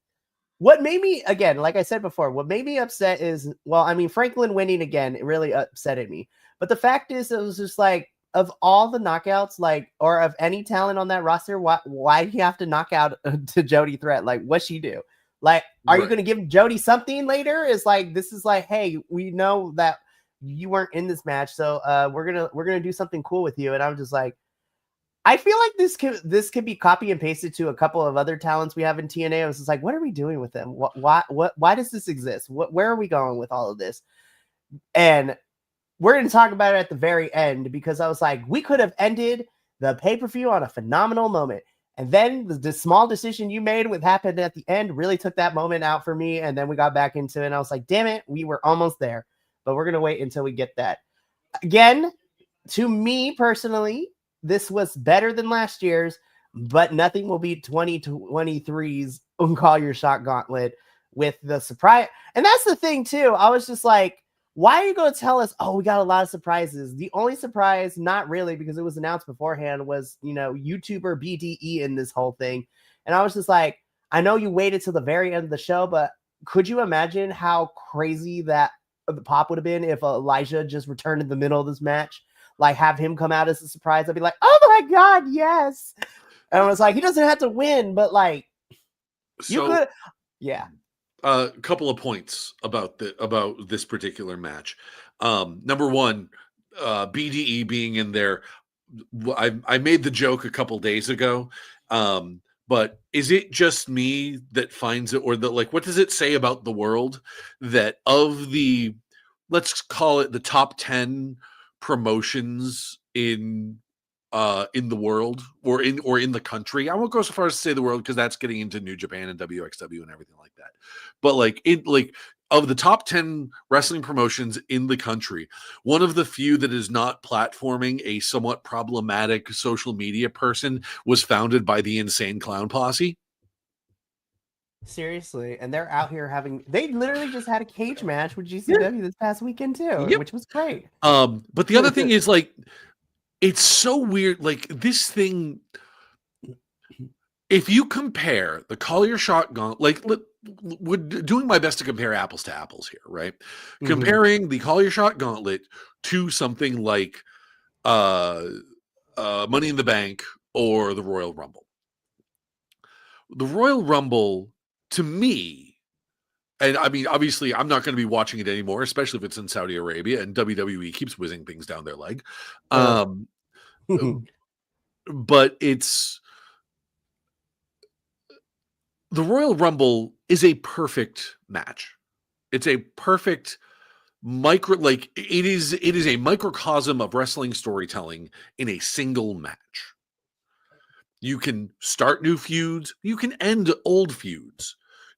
[SPEAKER 1] What made me, again, like I said before, what made me upset is, Franklin winning again, it really upsetted me. But the fact is, it was just of all the knockouts, or of any talent on that roster, why do you have to knock out to Jody Threat? What'd she do? Are you going to give Jody something later? This is hey, we know that you weren't in this match, so we're gonna do something cool with you. And I'm just I feel like this could be copy and pasted to a couple of other talents we have in TNA. I was just what are we doing with them? Why does this exist? Where are we going with all of this? And we're gonna talk about it at the very end, because I was we could have ended the pay-per-view on a phenomenal moment. And then the small decision you made with happened at the end really took that moment out for me. And then we got back into it and I was damn it, we were almost there. But we're going to wait until we get that. Again, to me personally, this was better than last year's, but nothing will beat 2023's Call Your Shot Gauntlet with the surprise. And that's the thing, too. I was just why are you going to tell us, oh, we got a lot of surprises? The only surprise, not really, because it was announced beforehand, was, YouTuber BDE in this whole thing. And I was just I know you waited till the very end of the show, but could you imagine how crazy that the pop would have been if Elijah just returned in the middle of this match? Have him come out as a surprise. I'd be oh my God, yes. And I was he doesn't have to win, but you could. Yeah.
[SPEAKER 2] A couple of points about this particular match. Number one, BDE being in there. I made the joke a couple days ago, but is it just me that finds it, or that, like, what does it say about the world that of the, let's call it the top 10 promotions in the world or in the country? I won't go so far as to say the world, because that's getting into New Japan and WXW and everything like that. But of the top 10 wrestling promotions in the country, one of the few that is not platforming a somewhat problematic social media person was founded by the Insane Clown Posse.
[SPEAKER 1] Seriously, and they're out here they literally just had a cage match with GCW this past weekend too, which was great.
[SPEAKER 2] But the other thing is, like, it's so weird. Like, this thing, if you compare the Collier Shotgun, we're doing my best to compare apples to apples here, right? Mm-hmm. Comparing the Collier Shot Gauntlet to something like Money in the Bank or the Royal Rumble. The Royal Rumble, to me, and I mean, obviously, I'm not going to be watching it anymore, especially if it's in Saudi Arabia and WWE keeps whizzing things down their leg. But it's, the Royal Rumble is a perfect match. It's a perfect it is a microcosm of wrestling storytelling in a single match. You can start new feuds, you can end old feuds,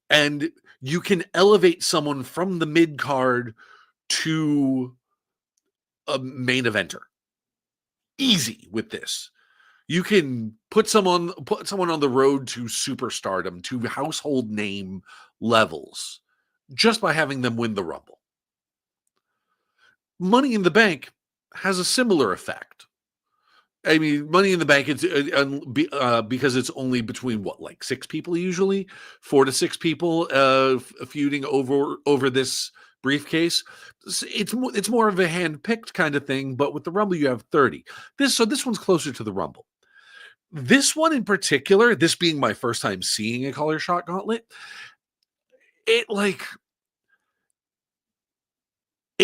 [SPEAKER 2] and you can elevate someone from the mid card to a main eventer. Easy with this. You can put someone on the road to superstardom, to household name levels, just by having them win the Rumble. Money in the Bank has a similar effect. I mean, Money in the Bank, it's because it's only between 6 people usually, 4 to 6 people feuding over this briefcase. It's more of a hand-picked kind of thing, but with the Rumble you have 30. This one's closer to the Rumble. This one in particular, this being my first time seeing a Collier Shot Gauntlet, it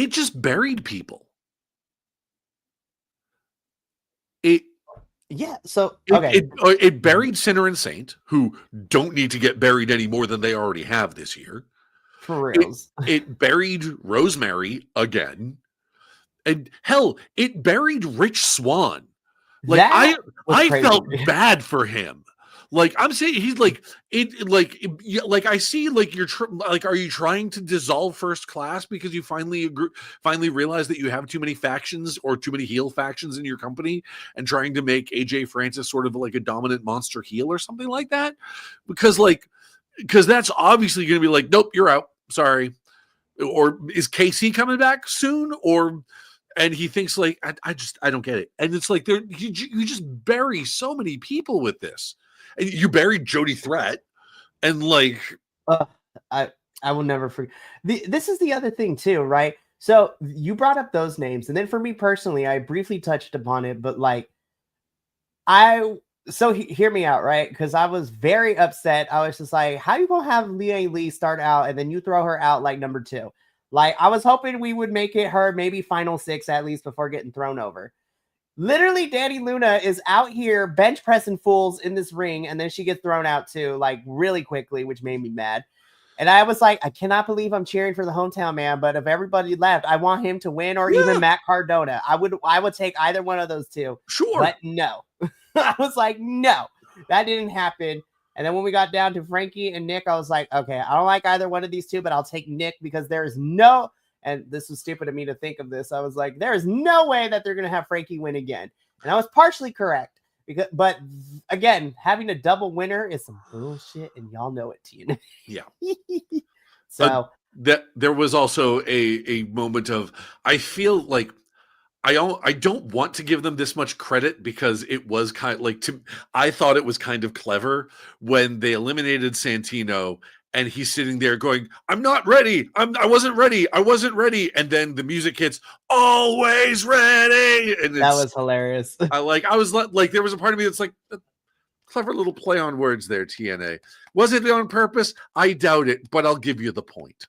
[SPEAKER 2] just buried people. It buried Sinner and Saint, who don't need to get buried any more than they already have this year.
[SPEAKER 1] For reals.
[SPEAKER 2] It buried Rosemary again. And hell, it buried Rich Swann. I felt bad for him. Like, I'm saying, he's I see, you're are you trying to dissolve First Class because you finally realize that you have too many factions or too many heel factions in your company, and trying to make AJ Francis sort of like a dominant monster heel or something like that? Because that's obviously going to be like, nope, you're out. Sorry. Or is KC coming back soon? And he thinks I don't get it. And it's like, you just bury so many people with this. And you buried Jody Threat, and
[SPEAKER 1] I will never forget. This is the other thing too, right? So you brought up those names, and then for me personally, I briefly touched upon it, but hear me out, right? Because I was very upset. I was just like, how you gonna have Leah Lee start out and then you throw her out like number 2? I was hoping we would make it her maybe final 6 at least before getting thrown over. Literally, Danny Luna is out here bench pressing fools in this ring, and then she gets thrown out too, really quickly, which made me mad. And I was like, I cannot believe I'm cheering for the hometown man, but if everybody left, I want him to win, or even Matt Cardona. I would take either one of those two.
[SPEAKER 2] Sure.
[SPEAKER 1] But no. I was like, no, that didn't happen. And then when we got down to Frankie and Nick, I was like, okay, I don't like either one of these two, but I'll take Nick, because there is no, and this was stupid of me to think of this, I was like, there is no way that they're going to have Frankie win again. And I was partially correct. But again, having a double winner is some bullshit, and y'all know it, TNA.
[SPEAKER 2] Yeah.
[SPEAKER 1] So
[SPEAKER 2] there was also a moment of, I feel like I don't want to give them this much credit, because it was kind of I thought it was kind of clever when they eliminated Santino, and he's sitting there going, I'm not ready. I wasn't ready. And then the music hits, always ready. And
[SPEAKER 1] that was hilarious.
[SPEAKER 2] I was like, there was a part of me that's like, Clever little play on words there, TNA. Was it on purpose? I doubt it, but I'll give you the point.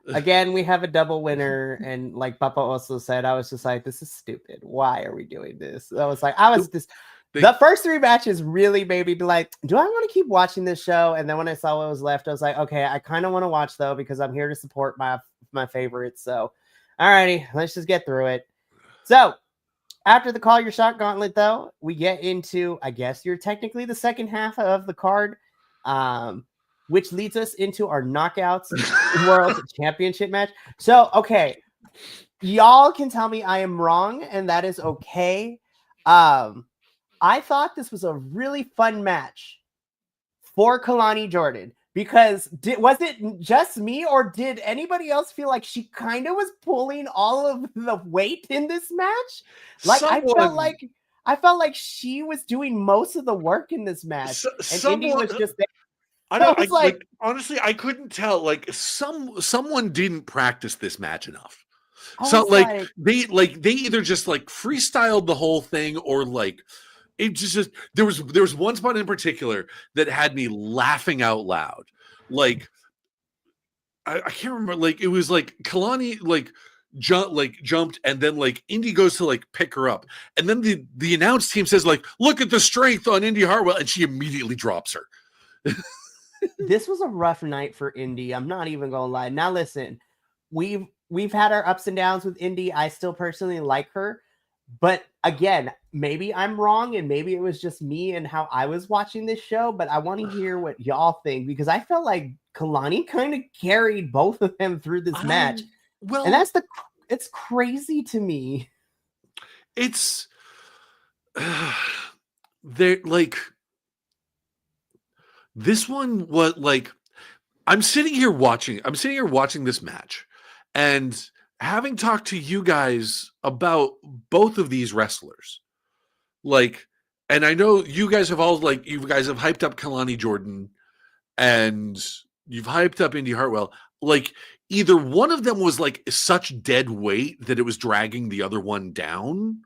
[SPEAKER 1] Again, we have a double winner, and like Papa also said, I was just like, this is stupid. Why are we doing this? The first 3 matches really made me be like, do I want to keep watching this show? And then when I saw what was left, I was like, okay, I kind of want to watch though, because I'm here to support my favorites. So, alrighty, let's just get through it. So, after the Call Your Shot gauntlet, though, we get into, I guess you're technically the second half of the card, which leads us into our Knockouts World Championship match. So, okay, y'all can tell me I am wrong, and that is okay. I thought this was a really fun match for Kalani Jordan, because was it just me, or did anybody else feel like she kind of was pulling all of the weight in this match? Like I felt like she was doing most of the work in this match, and Indy was just there.
[SPEAKER 2] Honestly, I couldn't tell. Like someone didn't practice this match enough. So they either just like freestyled the whole thing, or like it just there was one spot in particular that had me laughing out loud. Like I can't remember. Like it was like Kalani jumped, and then like Indy goes to like pick her up, and then the announce team says like, look at the strength on Indy Hartwell, and she immediately drops her.
[SPEAKER 1] This was a rough night for Indy. I'm not even gonna lie. Now listen, we've had our ups and downs with Indy. I still personally like her, but again, maybe I'm wrong, and maybe it was just me and how I was watching this show. But I want to hear what y'all think, because I felt like Kalani kind of carried both of them through this match.
[SPEAKER 2] Well,
[SPEAKER 1] and it's crazy to me.
[SPEAKER 2] It's they're like. This one was like, I'm sitting here watching this match, and having talked to you guys about both of these wrestlers, like, and I know you guys have hyped up Kalani Jordan, and you've hyped up Indy Hartwell. Like, either one of them was like such dead weight that it was dragging the other one down,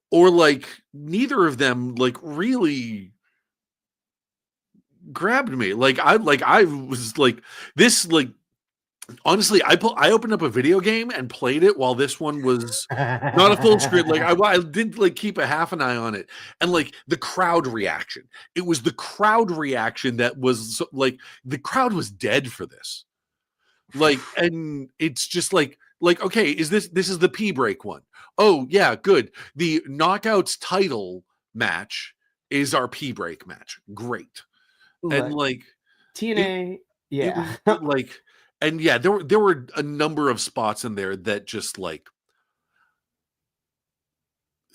[SPEAKER 2] or like neither of them like really grabbed me. I was like this, like honestly, I opened up a video game and played it while this one was not a full screen. Like I did like keep a half an eye on it, and like the crowd reaction. It was the crowd reaction that was like the crowd was dead for this. Like, and it's just like okay, this is the P break one. Oh yeah, good. The Knockouts title match is our P break match. Great. And like
[SPEAKER 1] TNA,
[SPEAKER 2] there were a number of spots in there that just like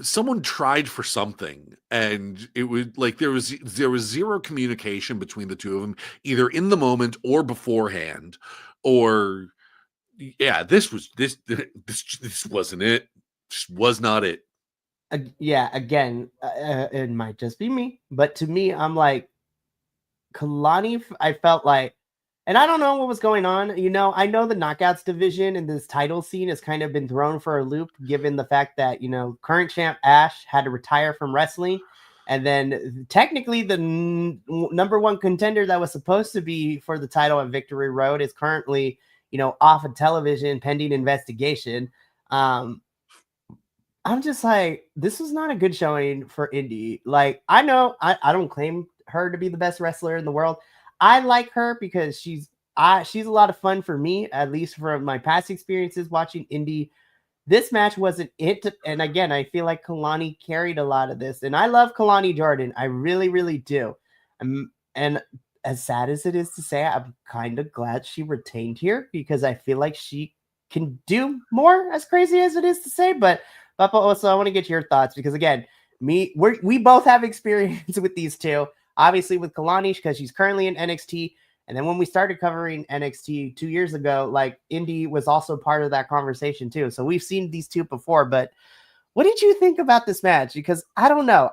[SPEAKER 2] someone tried for something, and it was like there was zero communication between the two of them, either in the moment or beforehand, or this wasn't it. Just was not it.
[SPEAKER 1] Again, it might just be me, but to me, I'm like, Kalani, I felt like, and I don't know what was going on. You know, I know the Knockouts division and this title scene has kind of been thrown for a loop, given the fact that, you know, current champ Ash had to retire from wrestling. And then technically the number one contender that was supposed to be for the title at Victory Road is currently, you know, off of television pending investigation. I'm just like, this was not a good showing for Indy. Like, I know I don't claim her to be the best wrestler in the world. I like her because she's a lot of fun for me, at least from my past experiences watching Indy. This match wasn't it. And again, I feel like Kalani carried a lot of this. And I love Kalani Jordan. I really, really do. And as sad as it is to say, I'm kind of glad she retained here, because I feel like she can do more, as crazy as it is to say. But Papa, also, I want to get your thoughts, because again, we both have experience with these two. Obviously with Kalani, because she's currently in NXT. And then when we started covering NXT 2 years ago, like, Indy was also part of that conversation too. So we've seen these two before. But what did you think about this match? Because I don't know.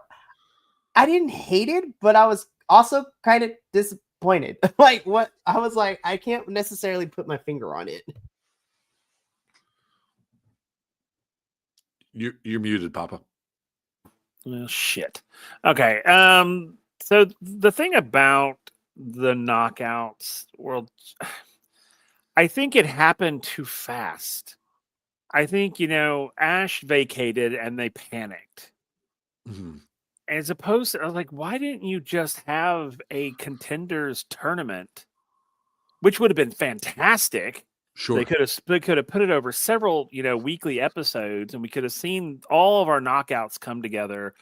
[SPEAKER 1] I didn't hate it, but I was also kind of disappointed. Like, what? I was like, I can't necessarily put my finger on it.
[SPEAKER 2] You're muted, Papa.
[SPEAKER 4] Well, shit. Okay. So the thing about the knockouts world, I think it happened too fast. I think, Ash vacated and they panicked.
[SPEAKER 2] Mhm.
[SPEAKER 4] As opposed to, I was like, why didn't you just have a contenders tournament, which would have been fantastic?
[SPEAKER 2] Sure.
[SPEAKER 4] They could have put it over several, weekly episodes, and we could have seen all of our knockouts come together.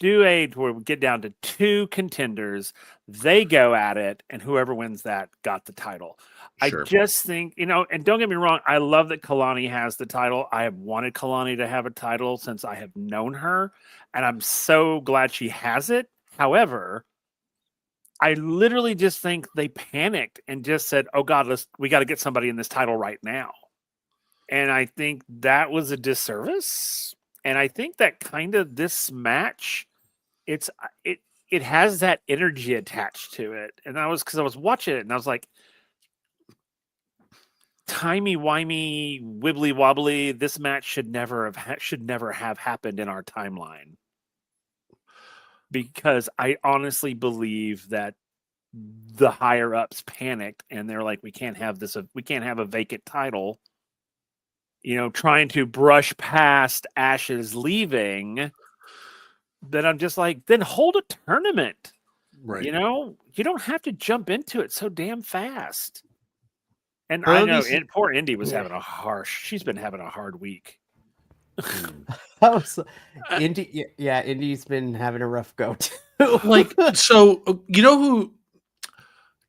[SPEAKER 4] Where we get down to 2 contenders, they go at it, and whoever wins that got the title.
[SPEAKER 2] Sure.
[SPEAKER 4] I just think, and don't get me wrong, I love that Kalani has the title. I have wanted Kalani to have a title since I have known her, and I'm so glad she has it. However, I literally just think they panicked and just said, "Oh God, we got to get somebody in this title right now." And I think that was a disservice. And I think that kind of this match, it has that energy attached to it. And because I was watching it and I was like, timey-wimey, wibbly-wobbly, this match should never have happened in our timeline. Because I honestly believe that the higher ups panicked and they're like, we can't have a vacant title. Trying to brush past Ash's leaving, then I'm just like, then hold a tournament.
[SPEAKER 2] Right.
[SPEAKER 4] You don't have to jump into it so damn fast. And I know poor Indy was she's been having a hard week.
[SPEAKER 1] Indy's been having a rough go too.
[SPEAKER 2] So who?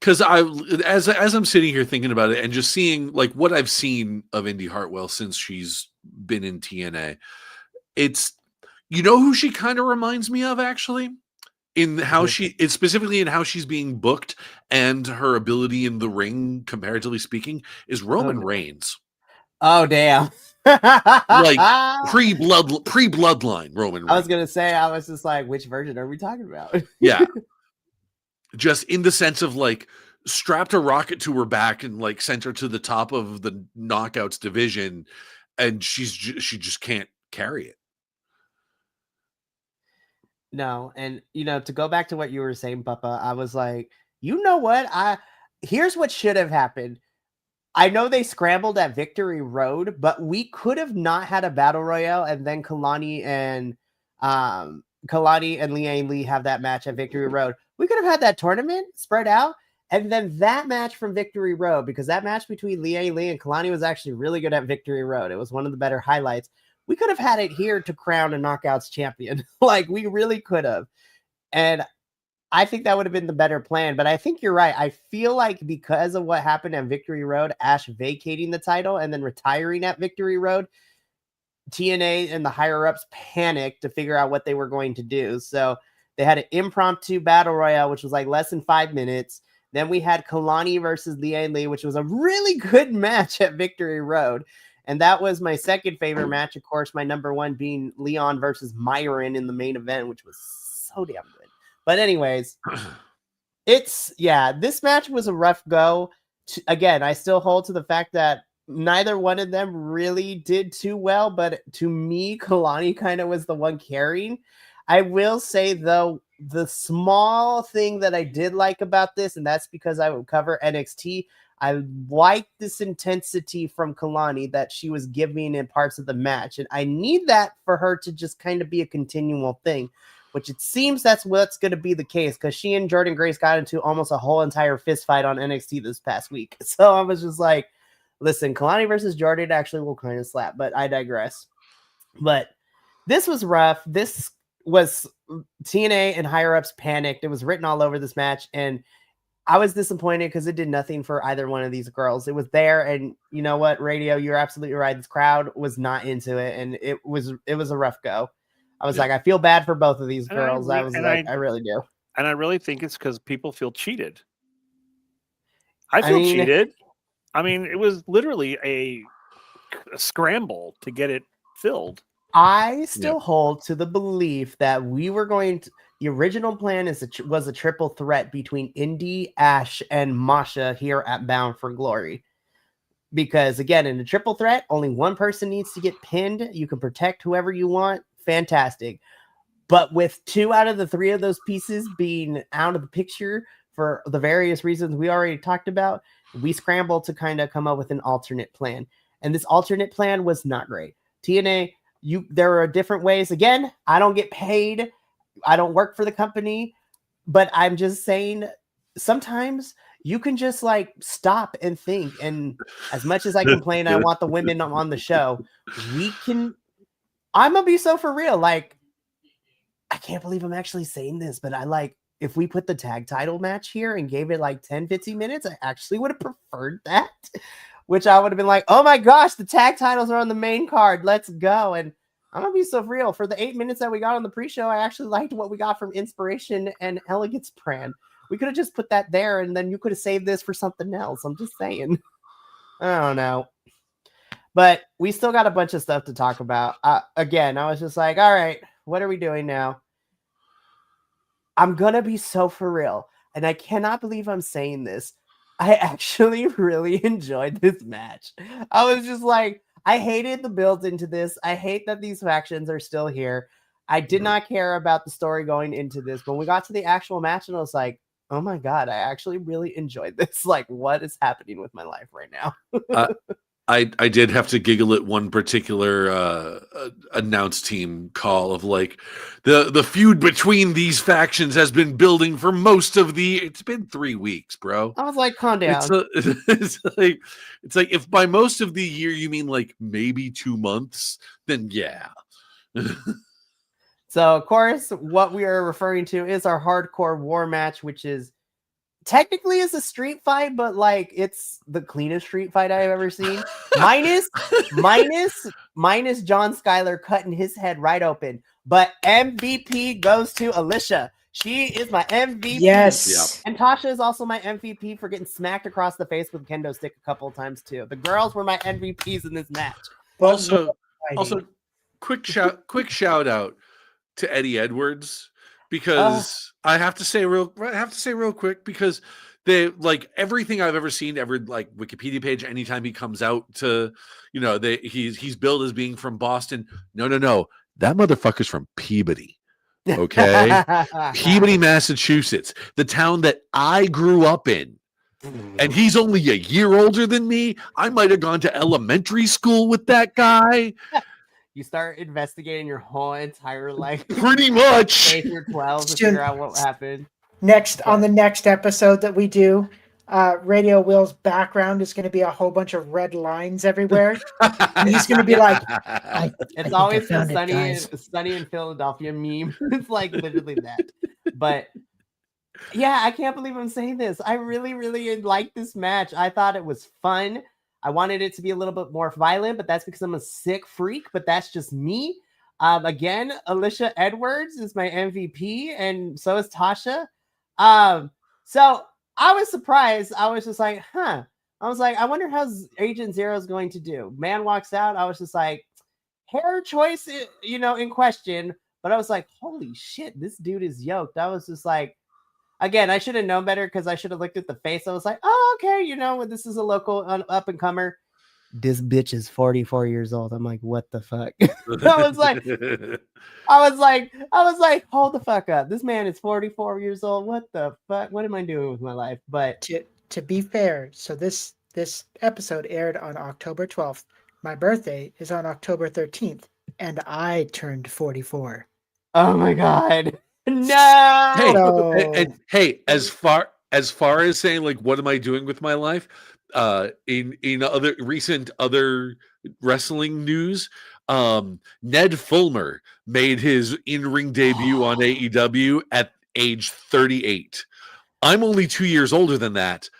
[SPEAKER 2] Because as I'm sitting here thinking about it and just seeing like what I've seen of Indy Hartwell since she's been in TNA, it's who she kind of reminds me of actually in how it's specifically in how she's being booked and her ability in the ring, comparatively speaking, is Roman Reigns.
[SPEAKER 1] Oh damn!
[SPEAKER 2] Like pre-bloodline Roman Reigns.
[SPEAKER 1] I was gonna say, I was just like, which version are we talking about?
[SPEAKER 2] Yeah. Just in the sense of like strapped a rocket to her back and like sent her to the top of the knockouts division, and she just can't carry it.
[SPEAKER 1] No, and to go back to what you were saying, Papa, I was like, you know what? Here's what should have happened. I know they scrambled at Victory Road, but we could have not had a battle royale and then Kalani and Liane Lee have that match at Victory Road. We could have had that tournament spread out, and then that match from Victory Road, because that match between Liane Lee and Kalani was actually really good at Victory Road. It was one of the better highlights. We could have had it here to crown a Knockouts champion. Like, we really could have. And I think that would have been the better plan. But I think you're right. I feel like because of what happened at Victory Road, Ash vacating the title and then retiring at Victory Road, TNA and the higher-ups panicked to figure out what they were going to do. So they had an impromptu battle royale, which was like less than 5 minutes. Then we had Kalani versus Liane Lee, which was a really good match at Victory Road. And that was my second favorite match. Of course, my number one being Leon versus Myron in the main event, which was so damn good. But anyways, this match was a rough go. Again, I still hold to the fact that neither one of them really did too well, but to me, Kalani kind of was the one carrying. I will say, though, the small thing that I did like about this, and that's because I would cover NXT, I liked this intensity from Kalani that she was giving in parts of the match. And I need that for her to just kind of be a continual thing, which it seems that's what's going to be the case, because she and Jordan Grace got into almost a whole entire fist fight on NXT this past week. So I was just like, listen, Kalani versus Jordan actually will kind of slap, but I digress. But this was rough. This was TNA and higher-ups panicked. It was written all over this match, and I was disappointed because it did nothing for either one of these girls. It was there, and you know what, Radio, you're absolutely right. This crowd was not into it, and it was a rough go. I was like, I feel bad for both of these girls. I really do.
[SPEAKER 4] And I really think it's because people feel cheated. I feel cheated. I mean, it was literally a scramble to get it filled.
[SPEAKER 1] I still hold to the belief that we were going to. The original plan was a triple threat between Indy, Ash, and Masha here at Bound for Glory. Because again, in a triple threat, only one person needs to get pinned. You can protect whoever you want. Fantastic. But with 2 out of the 3 of those pieces being out of the picture for the various reasons we already talked about, we scrambled to kind of come up with an alternate plan. And this alternate plan was not great. TNA, there are different ways. Again, I don't get paid. I don't work for the company, but I'm just saying sometimes you can just like stop and think. And as much as I complain, I want the women on the show. I'm gonna be so for real. Like, I can't believe I'm actually saying this, but if we put the tag title match here and gave it like 10, 15 minutes, I actually would have preferred that, which I would have been like, oh my gosh, the tag titles are on the main card. Let's go. And I'm going to be so real. For the 8 minutes that we got on the pre-show, I actually liked what we got from Inspiration and Elegance Brand. We could have just put that there, and then you could have saved this for something else. I'm just saying. I don't know. But we still got a bunch of stuff to talk about. Again, I was just like, all right, what are we doing now? I'm going to be so for real. And I cannot believe I'm saying this. I actually really enjoyed this match. I was just like, I hated the build into this. I hate that these factions are still here. I did not care about the story going into this. But when we got to the actual match, and I was like, oh my God, I actually really enjoyed this. Like, what is happening with my life right now?
[SPEAKER 2] I did have to giggle at one particular announce team call of like the feud between these factions has been building for most of it's been 3 weeks, bro.
[SPEAKER 1] I was like, calm down.
[SPEAKER 2] It's like if by most of the year you mean like maybe 2 months, then yeah.
[SPEAKER 1] So of course, what we are referring to is our hardcore war match, which is technically is a street fight, but like it's the cleanest street fight I've ever seen. minus John Skyler cutting his head right open. But MVP goes to Alicia. She is my MVP.
[SPEAKER 3] Yes.
[SPEAKER 1] And Tasha is also my MVP for getting smacked across the face with a kendo stick a couple of times too. The girls were my MVPs in this match.
[SPEAKER 2] Also, quick shout out to Eddie Edwards, because I have to say real quick, because they like everything I've ever seen, like Wikipedia page, anytime he comes out to, he's billed as being from Boston. No, that motherfucker's from Peabody. Okay. Peabody, Massachusetts, the town that I grew up in. And he's only a year older than me. I might have gone to elementary school with that guy.
[SPEAKER 1] You start investigating your whole entire life.
[SPEAKER 2] Pretty much.
[SPEAKER 1] K through 12 to figure out what happened.
[SPEAKER 3] On the next episode that we do, Radio Will's background is going to be a whole bunch of red lines everywhere. And he's going to be like,
[SPEAKER 1] it's always the sunny in Philadelphia meme. It's like literally that. But yeah, I can't believe I'm saying this. I really, really liked this match. I thought it was fun. I wanted it to be a little bit more violent, but that's because I'm a sick freak, but that's just me. Again, Alicia Edwards is my MVP, and so is Tasha. So I was surprised. I was just like, I was like, I wonder how Agent Zero is going to do. Man walks out. I was just like, hair choice, in question. But I was like, holy shit, this dude is yoked. I was just like, again, I should have known better because I should have looked at the face. I was like, oh, okay, this is a local up-and-comer. This bitch is 44 years old. I'm like, what the fuck? I was like, hold the fuck up. This man is 44 years old. What the fuck? What am I doing with my life? But
[SPEAKER 3] to be fair, so this episode aired on October 12th. My birthday is on October 13th, and I turned 44.
[SPEAKER 1] Oh my God. No.
[SPEAKER 2] Hey, as far as saying like, what am I doing with my life? In other recent wrestling news, Ned Fulmer made his in-ring debut on AEW at age 38. I'm only 2 years older than that,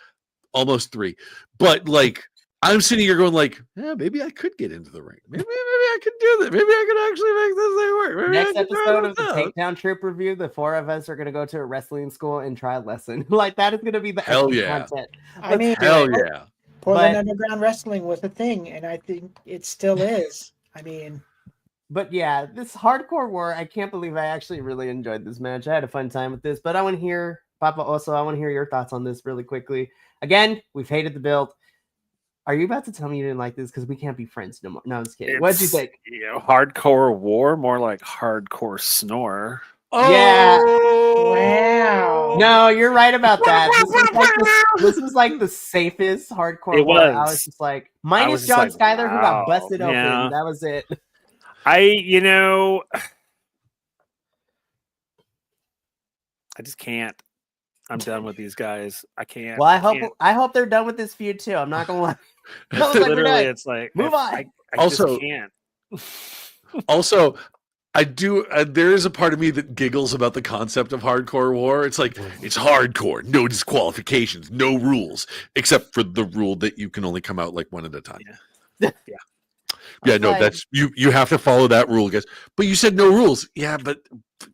[SPEAKER 2] almost 3. But like, I'm sitting here going like, yeah, maybe I could get into the ring. Maybe I could do that. Maybe I could actually make this thing work. Maybe
[SPEAKER 1] next episode of the Takedown Troupe review, the 4 of us are going to go to a wrestling school and try a lesson. Like, that is going to be the content.
[SPEAKER 3] I mean,
[SPEAKER 2] yeah.
[SPEAKER 3] Portland Underground Wrestling was a thing, and I think it still is. I mean,
[SPEAKER 1] but yeah, this hardcore war, I can't believe I actually really enjoyed this match. I had a fun time with this, but I want to hear, Papa Oso, I want to hear your thoughts on this really quickly. Again, we've hated the build. Are you about to tell me you didn't like this? Because we can't be friends no more. No, I'm just kidding. What'd you think?
[SPEAKER 4] Hardcore war, more like hardcore snore.
[SPEAKER 1] Yeah.
[SPEAKER 3] Wow.
[SPEAKER 1] No, you're right about that. This was like the safest hardcore
[SPEAKER 4] It
[SPEAKER 1] war. I
[SPEAKER 4] was.
[SPEAKER 1] was just like,
[SPEAKER 4] I
[SPEAKER 1] minus
[SPEAKER 4] was just
[SPEAKER 1] John
[SPEAKER 4] like,
[SPEAKER 1] Skyler, who got
[SPEAKER 4] wow.
[SPEAKER 1] busted open.
[SPEAKER 4] Yeah.
[SPEAKER 1] That was it.
[SPEAKER 4] I just can't. I'm done with these guys. I can't.
[SPEAKER 1] Well, I hope they're done with this feud too. I'm not gonna lie. I was like,
[SPEAKER 4] Literally, it's like
[SPEAKER 1] move on.
[SPEAKER 4] I
[SPEAKER 2] Also-
[SPEAKER 4] just can't.
[SPEAKER 2] Also, I do. There is a part of me that giggles about the concept of hardcore war. It's like it's hardcore, no disqualifications, no rules, except for the rule that you can only come out like one at a time.
[SPEAKER 4] Yeah.
[SPEAKER 2] Yeah, no,
[SPEAKER 1] like-
[SPEAKER 2] that's you have to follow that rule, guys. But you said no rules. Yeah, but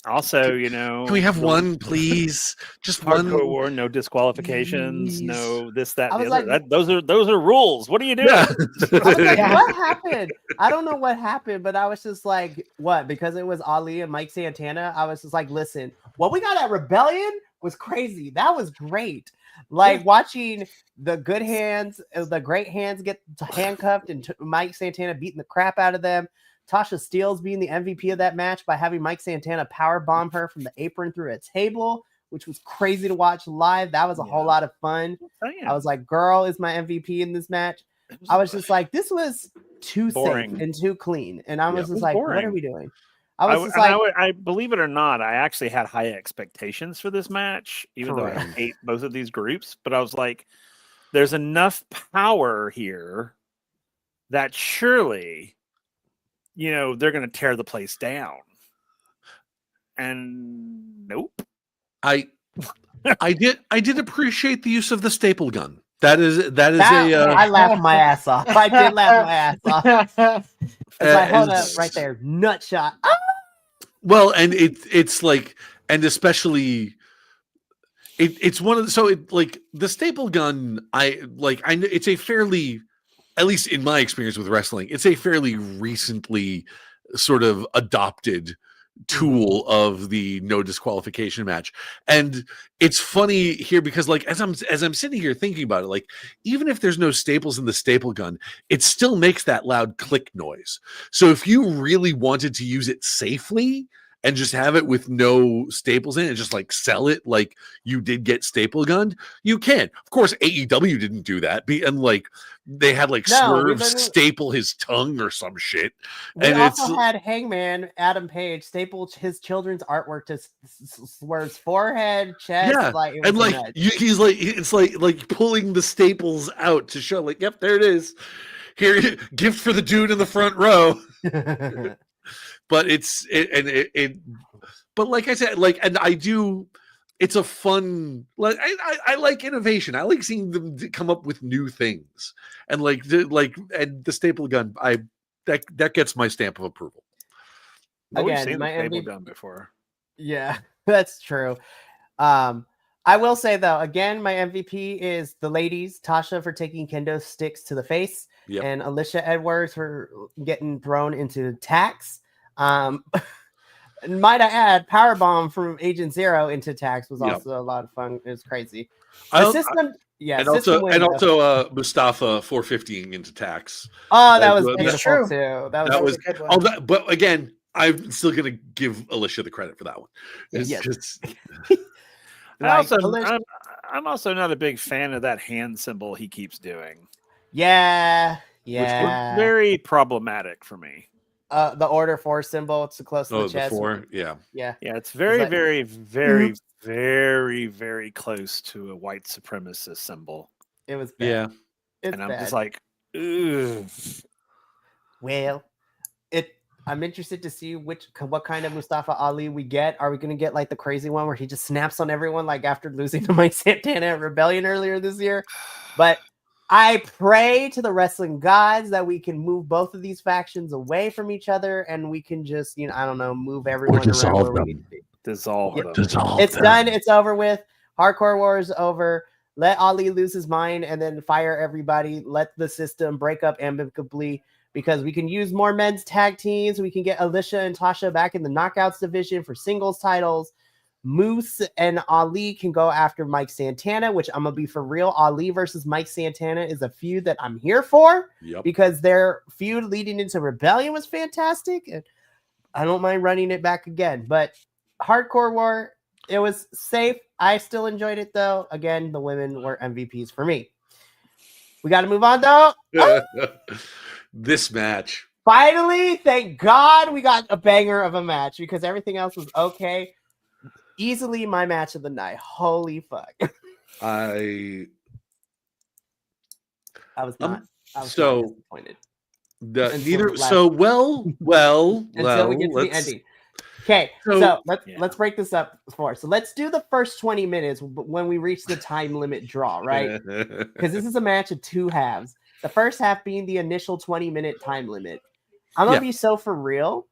[SPEAKER 4] Also,
[SPEAKER 2] can we have one, please? Just
[SPEAKER 4] hardcore
[SPEAKER 2] one.
[SPEAKER 4] war, no disqualifications,
[SPEAKER 2] Please.
[SPEAKER 4] no this, that,
[SPEAKER 1] I
[SPEAKER 4] the
[SPEAKER 1] was
[SPEAKER 4] other.
[SPEAKER 1] like-
[SPEAKER 4] Those are rules. What are you doing?
[SPEAKER 2] Yeah.
[SPEAKER 1] I was like,
[SPEAKER 3] Yeah.
[SPEAKER 1] what happened? I don't know what happened, but I was just like, what? Because it was Ali and Mike Santana. I was just like, listen, what we got at Rebellion was crazy. That was great. Like watching the good hands, the great hands get handcuffed and Mike Santana beating the crap out of them. Tasha Steelz being the MVP of that match by having Mike Santana power bomb her from the apron through a table, which was crazy to watch live. That was a whole lot of fun. I was like, girl is my MVP in this match. I was just like, this was too
[SPEAKER 4] Boring.
[SPEAKER 1] safe and too clean. And I was
[SPEAKER 4] It
[SPEAKER 1] just
[SPEAKER 4] was
[SPEAKER 1] like, what
[SPEAKER 4] boring.
[SPEAKER 1] are we doing? I was just like,
[SPEAKER 4] I believe it or not, I actually had high expectations for this match, even though I
[SPEAKER 1] Correct.
[SPEAKER 4] hate both of these groups. But I was like, there's enough power here that surely, they're going to tear the place down. And nope.
[SPEAKER 2] I did appreciate the use of the staple gun. That is
[SPEAKER 1] I laughed my ass off. I did laugh my ass off. It's like, hold up, right there, nut shot. Ah!
[SPEAKER 2] Well, and it's like, and especially it's one of the, so it like the staple gun. I know it's a fairly, at least in my experience with wrestling, it's a fairly recently sort of adopted tool of the no disqualification match. And it's funny here because like as I'm sitting here thinking about it, like even if there's no staples in the staple gun, it still makes that loud click noise. So if you really wanted to use it safely and just have it with no staples in it, just like sell it like you did get staple gunned, you can. Of course, AEW didn't do that. And like they had like Swerve staple his tongue or some shit.
[SPEAKER 1] We
[SPEAKER 2] and
[SPEAKER 1] also had Hangman Adam Page staple his children's artwork to Swerve's forehead, chest.
[SPEAKER 2] Yeah,
[SPEAKER 1] like it
[SPEAKER 2] and
[SPEAKER 1] was
[SPEAKER 2] like he's like it's like pulling the staples out to show like, yep, there it is. Here, gift for the dude in the front row. But but like I said, like, and I do, it's a fun, like, I like innovation. I like seeing them come up with new things, and and the staple gun, that gets my stamp of approval.
[SPEAKER 4] We've
[SPEAKER 1] Again,
[SPEAKER 4] seen
[SPEAKER 1] my
[SPEAKER 4] the staple
[SPEAKER 1] MVP
[SPEAKER 4] gun before.
[SPEAKER 1] Yeah, that's true. I will say though, again, my MVP is the ladies, Tasha for taking kendo sticks to the face, and Alicia Edwards for getting thrown into tacks. Might I add, Powerbomb from Agent Zero into tax was also a lot of fun. It was crazy. And
[SPEAKER 2] also Mustafa 450ing into tax.
[SPEAKER 1] Oh, that was beautiful
[SPEAKER 3] true.
[SPEAKER 1] too.
[SPEAKER 2] That was a good one. But again, I'm still gonna give Alicia the credit for that one.
[SPEAKER 1] Yes.
[SPEAKER 4] I'm also not a big fan of that hand symbol he keeps doing.
[SPEAKER 1] Yeah.
[SPEAKER 4] Which was very problematic for me.
[SPEAKER 1] The order 4 symbol, it's close to the chest.
[SPEAKER 2] The 4, yeah.
[SPEAKER 1] It's
[SPEAKER 4] very, very, very, very, very close to a white supremacist symbol.
[SPEAKER 1] It was bad.
[SPEAKER 2] Yeah.
[SPEAKER 1] I'm
[SPEAKER 4] just like, ugh.
[SPEAKER 1] Well, I'm interested to see what kind of Mustafa Ali we get. Are we going to get like the crazy one where he just snaps on everyone like after losing to Mike Santana at Rebellion earlier this year? But I pray to the wrestling gods that we can move both of these factions away from each other and we can just, I don't know, move everyone around where we need to be.
[SPEAKER 4] Dissolve them.
[SPEAKER 1] It's done. It's over with. Hardcore War is over. Let Ali lose his mind and then fire everybody. Let the system break up amicably because we can use more men's tag teams. We can get Alicia and Tasha back in the Knockouts division for singles titles. Moose and Ali can go after Mike Santana, which I'm gonna be for real. Ali versus Mike Santana is a feud that I'm here for because their feud leading into Rebellion was fantastic, and I don't mind running it back again. But Hardcore War, it was safe. I still enjoyed it though. Again, the women were MVPs for me. We got to move on though.
[SPEAKER 2] This match.
[SPEAKER 1] Finally, thank God we got a banger of a match because everything else was okay. Easily my match of the night. Holy fuck.
[SPEAKER 2] I
[SPEAKER 1] was not
[SPEAKER 2] so
[SPEAKER 1] disappointed.
[SPEAKER 2] Until we
[SPEAKER 1] get to the ending. Okay, so let's break this up for. So let's do the first 20 minutes when we reach the time limit draw, right? Because this is a match of two halves. The first half being the initial 20-minute time limit. I'm gonna be so for real.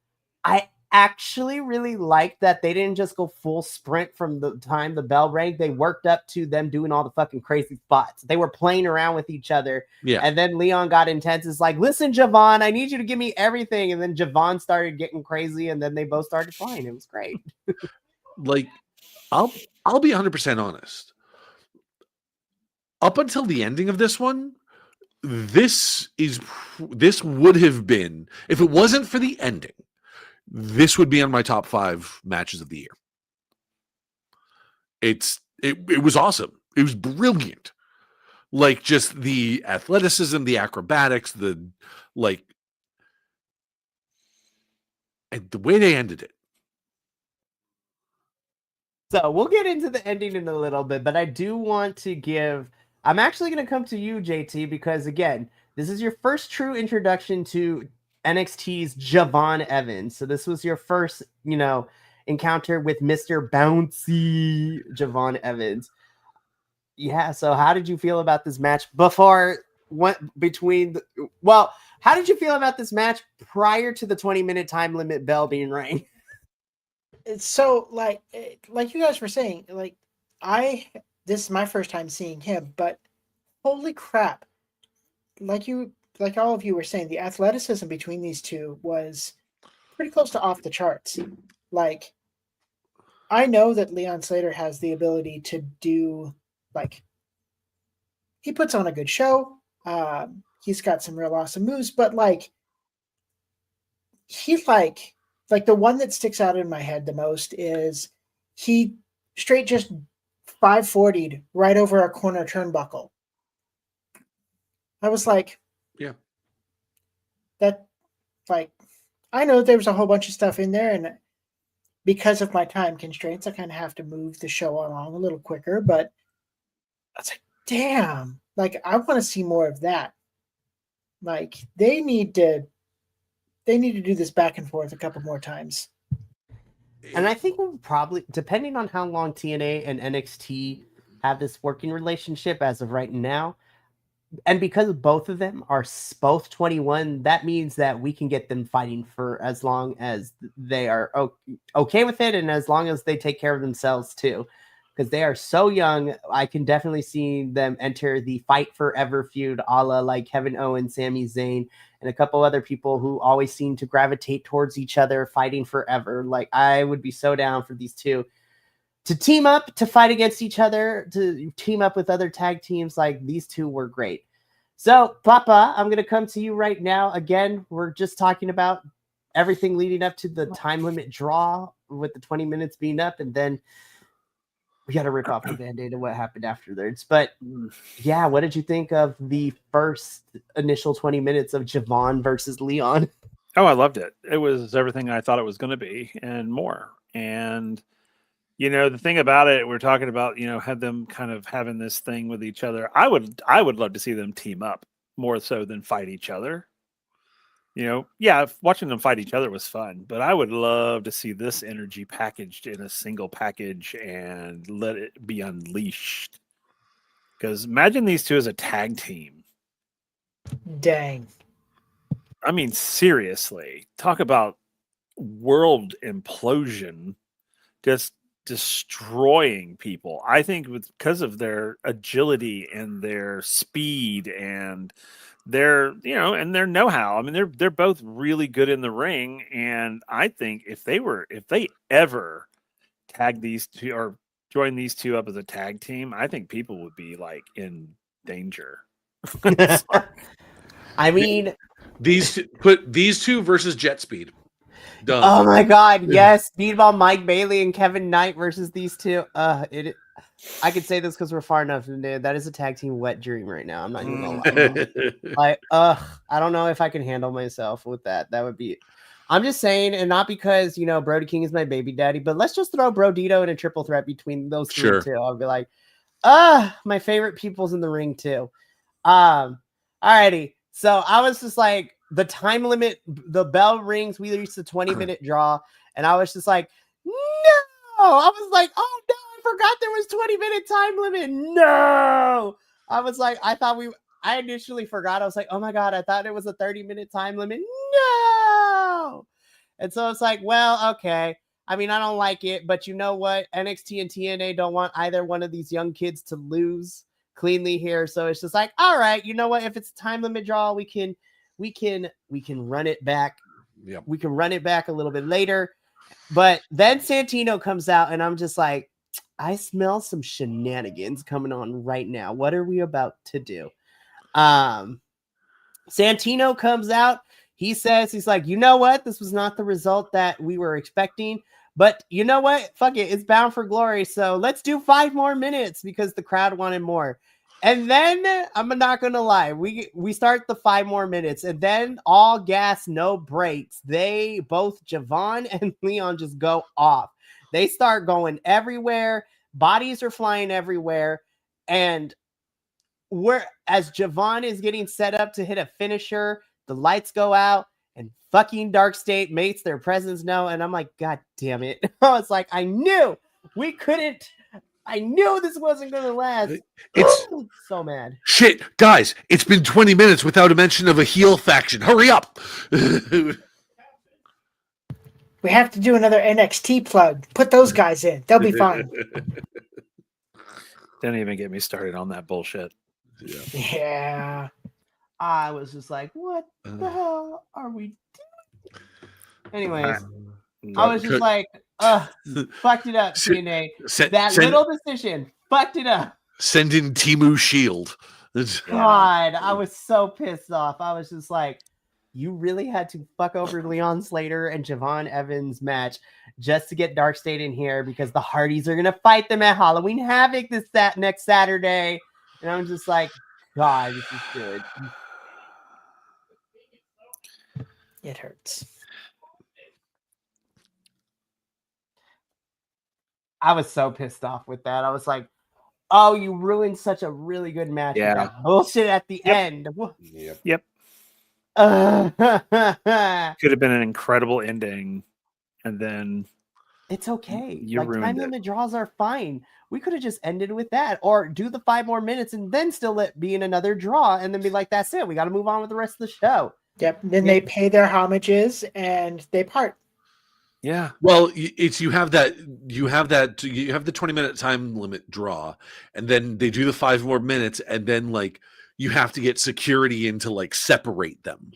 [SPEAKER 1] I actually really liked that they didn't just go full sprint from the time the bell rang. They worked up to them doing all the fucking crazy spots. They were playing around with each other. Yeah. And then Leon got intense. It's like, listen, Javon, I need you to give me everything. And then Javon started getting crazy, and then they both started flying. It was great.
[SPEAKER 2] Like, I'll be 100% honest. Up until the ending of this one, this would have been, if it wasn't for the ending, this would be on my top 5 matches of the year. It was awesome. It was brilliant. Like, just the athleticism, the acrobatics, and the way they ended it.
[SPEAKER 1] So we'll get into the ending in a little bit, but I do want to I'm actually going to come to you, JT, because again, this is your first true introduction to NXT's Javon Evans. So this was your first, encounter with Mr. Bouncy Javon Evans. Yeah. So how did you feel about this match how did you feel about this match prior to the 20-minute time limit bell being rang?
[SPEAKER 3] So like you guys were saying, this is my first time seeing him, but holy crap. Like all of you were saying, the athleticism between these two was pretty close to off the charts. Like, I know that Leon Slater has the ability to do, he puts on a good show. He's got some real awesome moves, but he's the one that sticks out in my head the most is he straight just 540'd right over a corner turnbuckle. I was like, yeah, that, I know there was a whole bunch of stuff in there, and because of my time constraints, I kind of have to move the show along a little quicker, but I was like, damn, I want to see more of that. They need to do this back and forth a couple more times.
[SPEAKER 1] And I think we'll probably, depending on how long TNA and NXT have this working relationship as of right now, and because both of them are both 21, that means that we can get them fighting for as long as they are okay with it, and as long as they take care of themselves too, because they are so young. I can definitely see them enter the fight forever feud, a la like Kevin Owens, Sami Zayn, and a couple other people who always seem to gravitate towards each other, fighting forever. I would be so down for these two to team up, to fight against each other, to team up with other tag teams. These two were great. So, Papa, I'm going to come to you right now. Again, we're just talking about everything leading up to the time limit draw with the 20 minutes being up, and then we got to rip off the Band-Aid and what happened afterwards. But yeah, what did you think of the first initial 20 minutes of Javon versus Leon?
[SPEAKER 4] Oh, I loved it. It was everything I thought it was going to be and more. And, the thing about it, we're talking about, had them kind of having this thing with each other. I would love to see them team up more so than fight each other. Watching them fight each other was fun, but I would love to see this energy packaged in a single package and let it be unleashed. Because imagine these two as a tag team.
[SPEAKER 3] Dang.
[SPEAKER 4] I mean, seriously, talk about world implosion, just destroying people. I think because of their agility and their speed and their and their know-how. I mean, they're both really good in the ring, and I think if they ever tag these two or join these two up as a tag team, I think people would be like in danger.
[SPEAKER 1] I mean,
[SPEAKER 2] put these two versus Jet Speed. Done.
[SPEAKER 1] Oh my God! Yes, Speedball, Mike Bailey, and Kevin Knight versus these two. I could say this because we're far enough. That is a tag team wet dream right now. I'm not even gonna lie. I don't know if I can handle myself with that. That would be. I'm just saying, and not because Brody King is my baby daddy, but let's just throw Brodito in a triple threat between those two. I'll be like, my favorite people's in the ring too. Alrighty. So I was just like, the time limit, the bell rings, we reached the 20-minute draw, and I was just like, no! I was like, oh no, I forgot there was 20-minute time limit. No! I was like, I initially forgot. I was like, oh my God, I thought it was a 30-minute time limit. No! And so it's like, well, okay. I mean, I don't like it, but you know what? NXT and TNA don't want either one of these young kids to lose cleanly here. So it's just like, all right, you know what? If it's a time limit draw, we can run it back.
[SPEAKER 2] Yep.
[SPEAKER 1] We can run it back a little bit later. But then Santino comes out, and I'm just like, I smell some shenanigans coming on right now. What are we about to do? Santino comes out. He says, he's like, you know what? This was not the result that we were expecting. But you know what? Fuck it. It's Bound for Glory. So let's do 5 more minutes because the crowd wanted more. And then I'm not going to lie. We start the 5 more minutes, and then all gas, no brakes. They both, Javon and Leon, just go off. They start going everywhere. Bodies are flying everywhere. And as Javon is getting set up to hit a finisher, the lights go out and fucking Dark State makes their presence known. And I'm like, God damn it. I was like, I knew this wasn't going to last.
[SPEAKER 2] It's
[SPEAKER 1] so mad.
[SPEAKER 2] Shit, guys, it's been 20 minutes without a mention of a heel faction. Hurry up.
[SPEAKER 3] We have to do another NXT plug. Put those guys in. They'll be fine.
[SPEAKER 4] Don't even get me started on that bullshit.
[SPEAKER 3] Yeah.
[SPEAKER 1] I was just like, what the hell are we doing? Anyways, I was just like, fucked it up, TNA. Little decision fucked it up.
[SPEAKER 2] Send in Timu Shield.
[SPEAKER 1] God, I was so pissed off. I was just like, you really had to fuck over Leon Slater and Javon Evans match just to get Dark State in here because the Hardys are going to fight them at Halloween Havoc next Saturday. And I'm just like, God, this is good.
[SPEAKER 3] It hurts.
[SPEAKER 1] I was so pissed off with that. I was like, oh, you ruined such a really good match.
[SPEAKER 4] Yeah.
[SPEAKER 1] With that bullshit at the end.
[SPEAKER 4] Yep.
[SPEAKER 1] Could
[SPEAKER 4] have been an incredible ending. And then
[SPEAKER 1] it's okay.
[SPEAKER 4] You ruined
[SPEAKER 1] time limit draws are fine. We could have just ended with that, or do the 5 more minutes and then still let be in another draw and then be like, that's it. We got to move on with the rest of the show.
[SPEAKER 3] Yep. Then they pay their homages and they part.
[SPEAKER 4] Yeah.
[SPEAKER 2] Well, you have the 20-minute time limit draw, and then they do the 5 more minutes, and then like you have to get security in to like separate them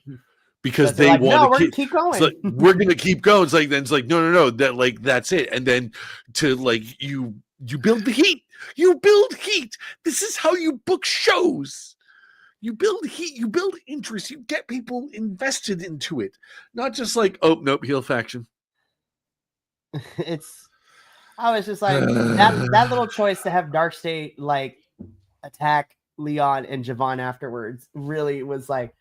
[SPEAKER 2] because they
[SPEAKER 1] like,
[SPEAKER 2] want
[SPEAKER 1] to
[SPEAKER 2] keep
[SPEAKER 1] going.
[SPEAKER 2] It's like, we're gonna keep going. It's like no, that like that's it, and then to like you build the heat. You build heat. This is how you book shows. You build heat, you build interest, you get people invested into it. Not just like, oh, nope, heel faction.
[SPEAKER 1] I was just like, that little choice to have Dark State like attack Leon and Javon afterwards really was like,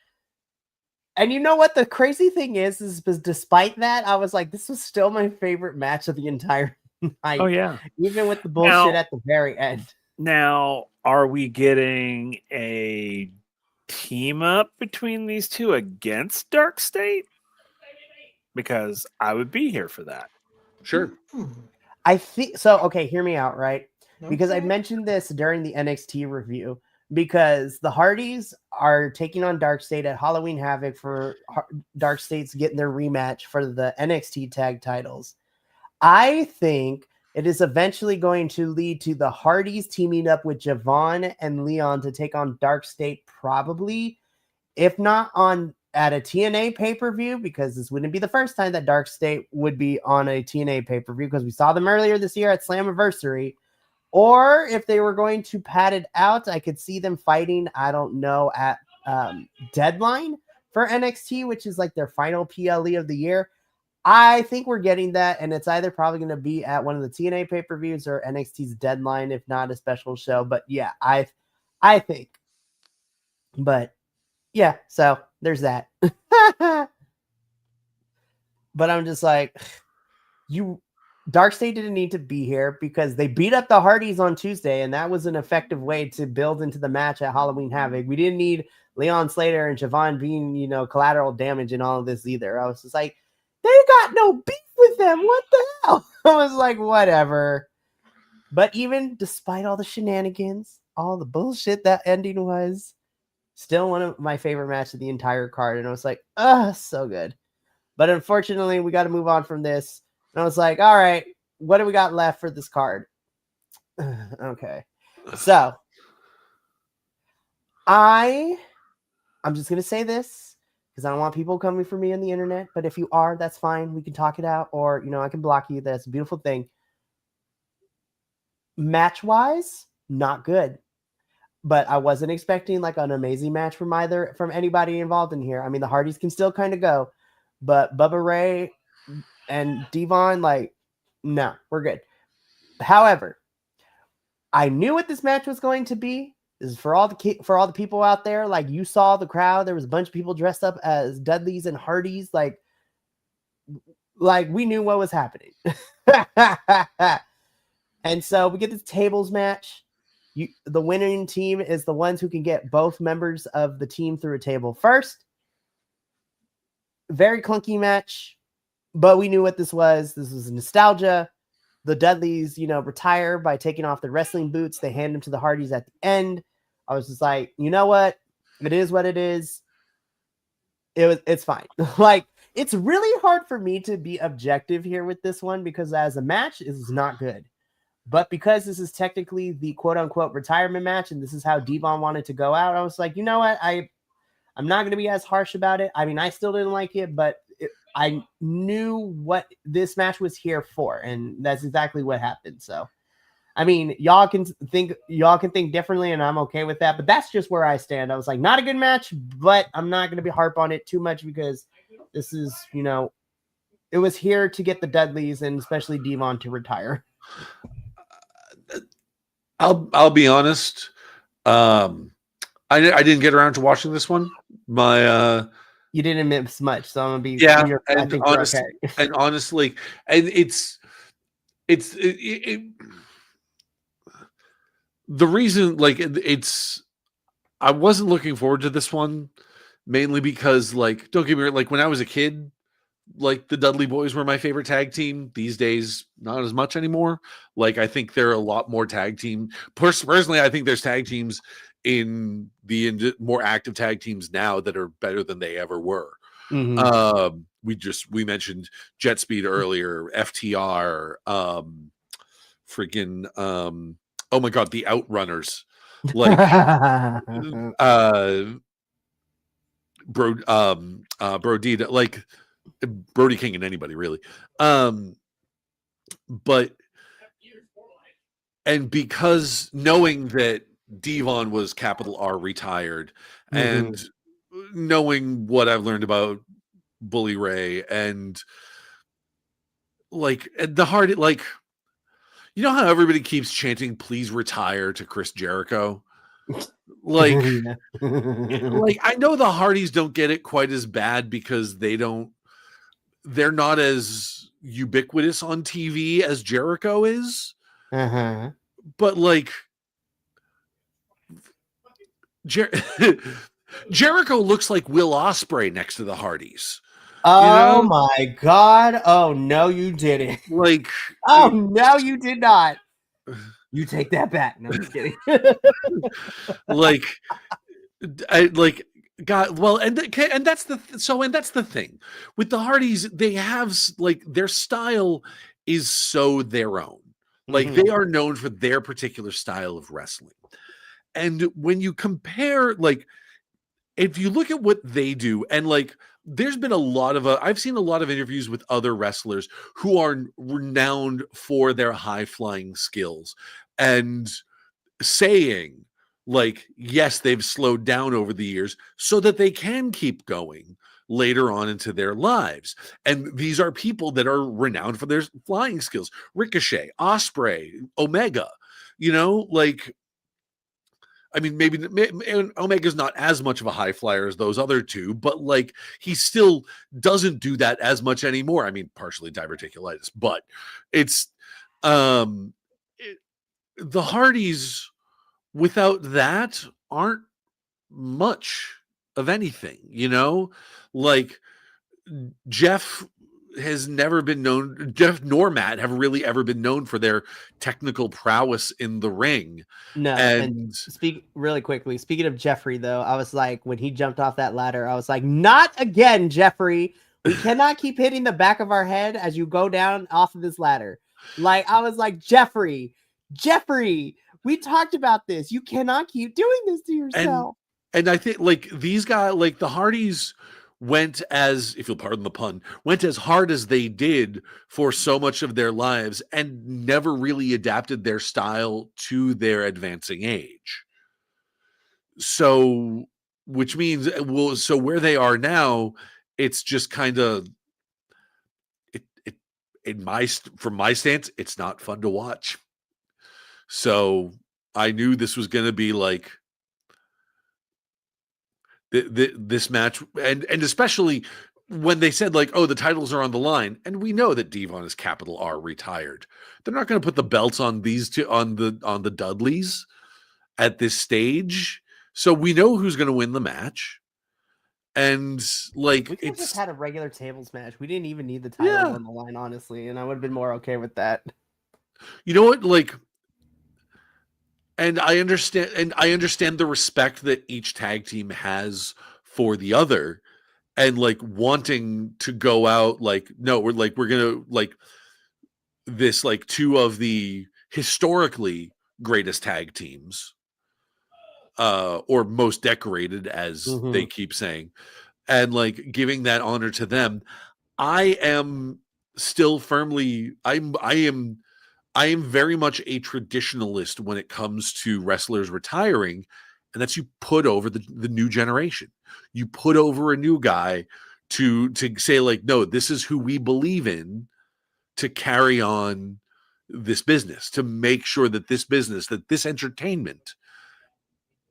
[SPEAKER 1] and you know what the crazy thing is despite that, I was like, this was still my favorite match of the entire night.
[SPEAKER 4] Oh, yeah.
[SPEAKER 1] Even with the bullshit at the very end.
[SPEAKER 4] Now, are we getting a team up between these two against Dark State? Because I would be here for that.
[SPEAKER 2] Sure.
[SPEAKER 1] I think so. Okay, hear me out, right? Because I mentioned this during the NXT review because the Hardys are taking on Dark State at Halloween Havoc for Dark State's getting their rematch for the NXT tag titles. I think it is eventually going to lead to the Hardys teaming up with Javon and Leon to take on Dark State, probably, if not on at a TNA pay-per-view, because this wouldn't be the first time that Dark State would be on a TNA pay-per-view, because we saw them earlier this year at Slammiversary. Or if they were going to pad it out, I could see them fighting, I don't know, at Deadline for NXT, which is like their final PLE of the year. I think we're getting that, and it's either probably going to be at one of the TNA pay-per-views or NXT's Deadline, if not a special show. But yeah, I think. But yeah, so there's that. But I'm just like, Dark State didn't need to be here because they beat up the Hardys on Tuesday, and that was an effective way to build into the match at Halloween Havoc. We didn't need Leon Slater and Javon being, collateral damage in all of this either. I was just like, they got no beef with them. What the hell? I was like, whatever. But even despite all the shenanigans, all the bullshit that ending was, still one of my favorite matches of the entire card. And I was like, so good. But unfortunately, we got to move on from this. And I was like, all right, what do we got left for this card? Okay. So I'm just going to say this because I don't want people coming for me on the internet. But if you are, that's fine. We can talk it out, or, I can block you. That's a beautiful thing. Match-wise, not good. But I wasn't expecting like an amazing match from anybody involved in here. I mean, the Hardys can still kind of go, but Bubba Ray and Devon, like, no, we're good. However, I knew what this match was going to be. This is for all the people out there. Like, you saw the crowd. There was a bunch of people dressed up as Dudleys and Hardys. Like we knew what was happening. And so we get this tables match. The winning team is the ones who can get both members of the team through a table first. Very clunky match, but we knew what this was. This was nostalgia. The Dudleys, retire by taking off their wrestling boots. They hand them to the Hardys at the end. I was just like, you know what? It is what it is. It's fine. Like, it's really hard for me to be objective here with this one because as a match, it is not good. But because this is technically the quote-unquote retirement match, and this is how Devon wanted to go out, I was like, you know what? I'm not going to be as harsh about it. I mean, I still didn't like it, but I knew what this match was here for, and that's exactly what happened. So, I mean, y'all can think differently, and I'm okay with that. But that's just where I stand. I was like, not a good match, but I'm not going to be harp on it too much because this is, it was here to get the Dudleys and especially Devon to retire.
[SPEAKER 2] I'll be honest. I didn't get around to watching this one.
[SPEAKER 1] You didn't miss much, so I'm gonna be
[SPEAKER 2] and honestly, and it's the reason I wasn't looking forward to this one mainly because don't get me wrong, when I was a kid, the Dudley Boys were my favorite tag team. These days, not as much anymore. I think there are a lot more tag team. Personally, I think there's tag teams in the more active tag teams now that are better than they ever were. Mm-hmm. We mentioned Jet Speed earlier, FTR, oh my God, the Outrunners, Brody, Brody King and anybody really. But because knowing that Devon was capital R retired, mm-hmm. and knowing what I've learned about Bully Ray and the hard, you know how everybody keeps chanting, please retire to Chris Jericho? I know the Hardys don't get it quite as bad because they're not as ubiquitous on TV as Jericho is. Uh-huh. But Jericho looks like Will Ospreay next to the Hardys.
[SPEAKER 1] Oh my God. Oh no, you didn't. Oh no, you did not. You take that back. No, I'm just kidding. God, well, and that's the thing with the Hardys. They have their style is so their own. Mm-hmm. They are known for their particular style of wrestling. And when you compare,
[SPEAKER 2] if you look at what they do, and like there's been a lot of I've seen a lot of interviews with other wrestlers who are renowned for their high flying skills and saying like, yes, they've slowed down over the years so that they can keep going later on into their lives. And these are people that are renowned for their flying skills. Ricochet, Osprey, Omega, like, I mean, maybe Omega's not as much of a high flyer as those other two, but like he still doesn't do that as much anymore. I mean, partially diverticulitis, but it's the Hardys without that aren't much of anything, like Jeff has never been known, Jeff nor Matt have really ever been known for their technical prowess in the ring.
[SPEAKER 1] No, and speak really quickly. Speaking of Jeffrey, though, I was like, when he jumped off that ladder, I was like, not again, Jeffrey. We cannot keep hitting the back of our head as you go down off of this ladder. Like, I was like, Jeffrey, we talked about this. You cannot keep doing this to yourself.
[SPEAKER 2] And I think like these guys, like the Hardys went as, if you'll pardon the pun, went as hard as they did for so much of their lives and never really adapted their style to their advancing age. So, which means, so where they are now, it's just kind of, from my stance, it's not fun to watch. So I knew this was going to be like, this match, and especially when they said like, oh, the titles are on the line, and we know that Devon is capital R retired. They're not going to put the belts on these two, on the Dudleys at this stage, so we know who's going to win the match. And like,
[SPEAKER 1] we could have just had a regular tables match. We didn't even need the titles on the line, honestly, and I would have been more okay with that.
[SPEAKER 2] You know what, like. And I understand the respect that each tag team has for the other, and like wanting to go out like, no, we're gonna like this, like two of the historically greatest tag teams, or most decorated, as they keep saying, and like giving that honor to them. I am still firmly, I am very much a traditionalist when it comes to wrestlers retiring, and that's you put over the new generation. You put over a new guy to say like, no, this is who we believe in to carry on this business, to make sure that this business, that this entertainment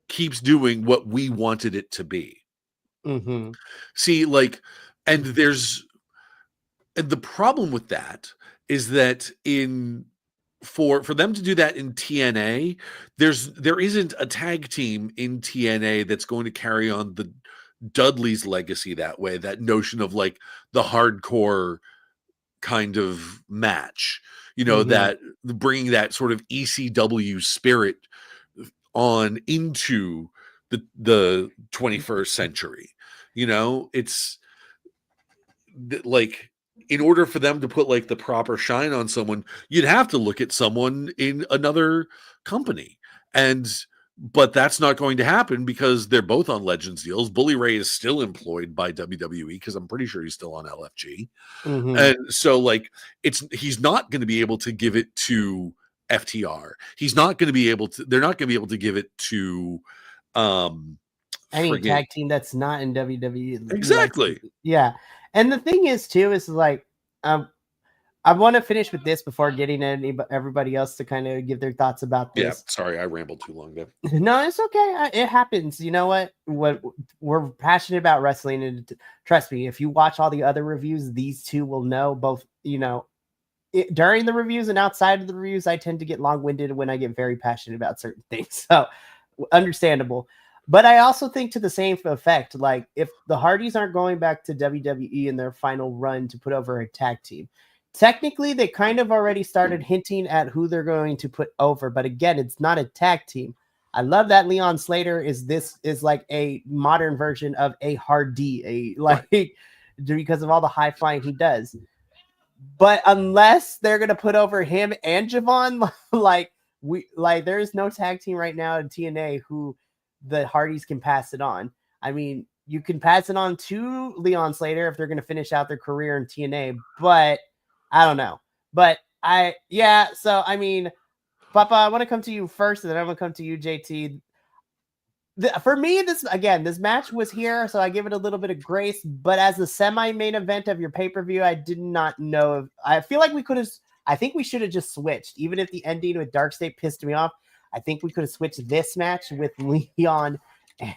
[SPEAKER 2] keeps doing what we wanted it to be.
[SPEAKER 1] Mm-hmm.
[SPEAKER 2] See, like, and the problem with that is that for them to do that in TNA, there isn't a tag team in TNA that's going to carry on the Dudley's legacy that way. That notion of like the hardcore kind of match, that bringing that sort of ECW spirit on into the 21st century. It's like, in order for them to put like the proper shine on someone, you'd have to look at someone in another company. But that's not going to happen because they're both on Legends deals. Bully Ray is still employed by WWE because I'm pretty sure he's still on LFG. And so like, he's not going to be able to give it to FTR. They're not going to be able to give it to
[SPEAKER 1] any tag team that's not in WWE.
[SPEAKER 2] Exactly.
[SPEAKER 1] Like, yeah. And the thing is, too, is like, I want to finish with this before getting everybody else to kind of give their thoughts about this.
[SPEAKER 2] Yeah, sorry, I rambled too long there.
[SPEAKER 1] No, it's okay. It happens. You know what? We're passionate about wrestling, and trust me, if you watch all the other reviews, these two will know both. During the reviews and outside of the reviews, I tend to get long-winded when I get very passionate about certain things. So, understandable. But I also think to the same effect, like if the Hardys aren't going back to WWE in their final run to put over a tag team, technically they kind of already started hinting at who they're going to put over. But again, it's not a tag team. I love that Leon Slater is like a modern version of a Hardy, because of all the high flying he does. But unless they're gonna put over him and Javon, there is no tag team right now in TNA who the Hardys can pass it on. I mean, you can pass it on to Leon Slater if they're going to finish out their career in TNA, but I don't know. But so I mean, Papa, I want to come to you first, and then I'm going to come to you, JT. For me, this match was here, so I give it a little bit of grace. But as the semi-main event of your pay-per-view, I did not know. I feel like I think we should have just switched. Even if the ending with Dark State pissed me off, I think we could have switched this match with Leon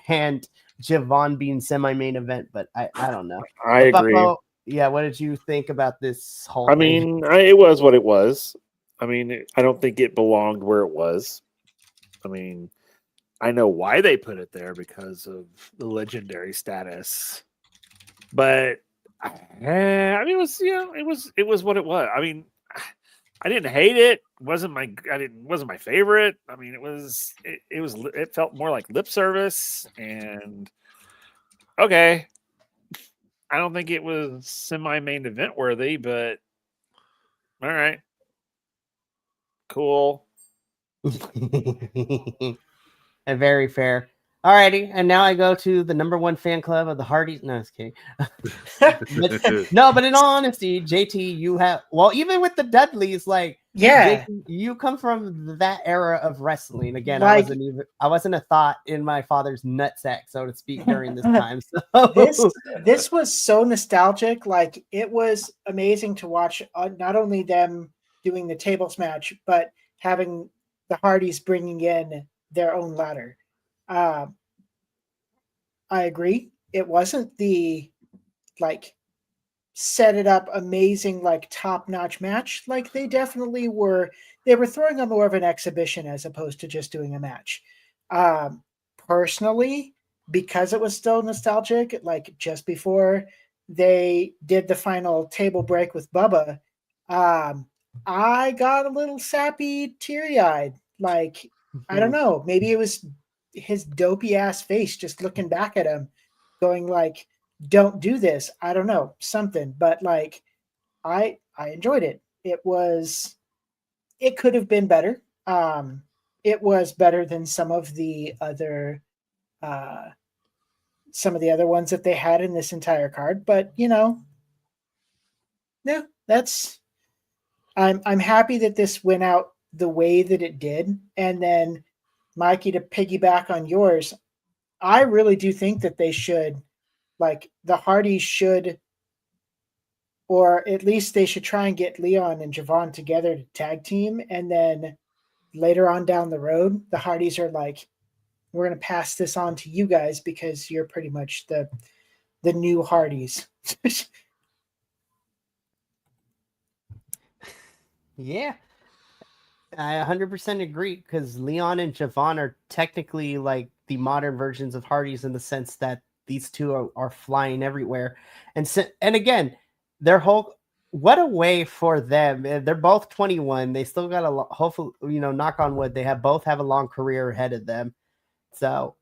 [SPEAKER 1] and Javon being semi-main event. But I don't know.
[SPEAKER 4] I agree.
[SPEAKER 1] Buffalo, yeah, what did you think about this whole
[SPEAKER 4] I
[SPEAKER 1] thing?
[SPEAKER 4] mean, it was what it was. I mean, I don't think it belonged where it was. I mean, I know why they put it there because of the legendary status, but I mean, it was it was what it was. I mean, I didn't hate it. Wasn't my favorite. I mean, it felt more like lip service, and okay. I don't think it was semi-main event worthy, but all right, cool.
[SPEAKER 1] Very fair. Alrighty, and now I go to the number one fan club of the Hardys. No, just kidding. But in all honesty, JT, you have even with the Dudleys, like JT, you come from that era of wrestling. Again, I wasn't a thought in my father's nutsack, so to speak, during this time. So
[SPEAKER 3] this was so nostalgic. Like, it was amazing to watch. Not only them doing the tables match, but having the Hardys bringing in their own ladder. I agree. It wasn't the set it up amazing, top-notch match. Like, they definitely were. They were throwing on more of an exhibition as opposed to just doing a match. Personally, because it was still nostalgic, like just before they did the final table break with Bubba, I got a little sappy, teary-eyed. Like, I don't know. Maybe it was his dopey ass face just looking back at him going like, don't do this. I don't know, something. But like, I enjoyed it. It could have been better. It was better than some of the other ones that they had in this entire card. But I'm happy that this went out the way that it did. And then, Mikey, to piggyback on yours, I really do think that they should, the Hardys should, or at least they should try and get Leon and Javon together to tag team. And then later on down the road, the Hardys are like, we're going to pass this on to you guys because you're pretty much the new Hardys.
[SPEAKER 1] Yeah. I 100% agree because Leon and Javon are technically like the modern versions of Hardys in the sense that these two are flying everywhere. And again, what a way for them. They're both 21. They still got hopefully, knock on wood, they both have a long career ahead of them. So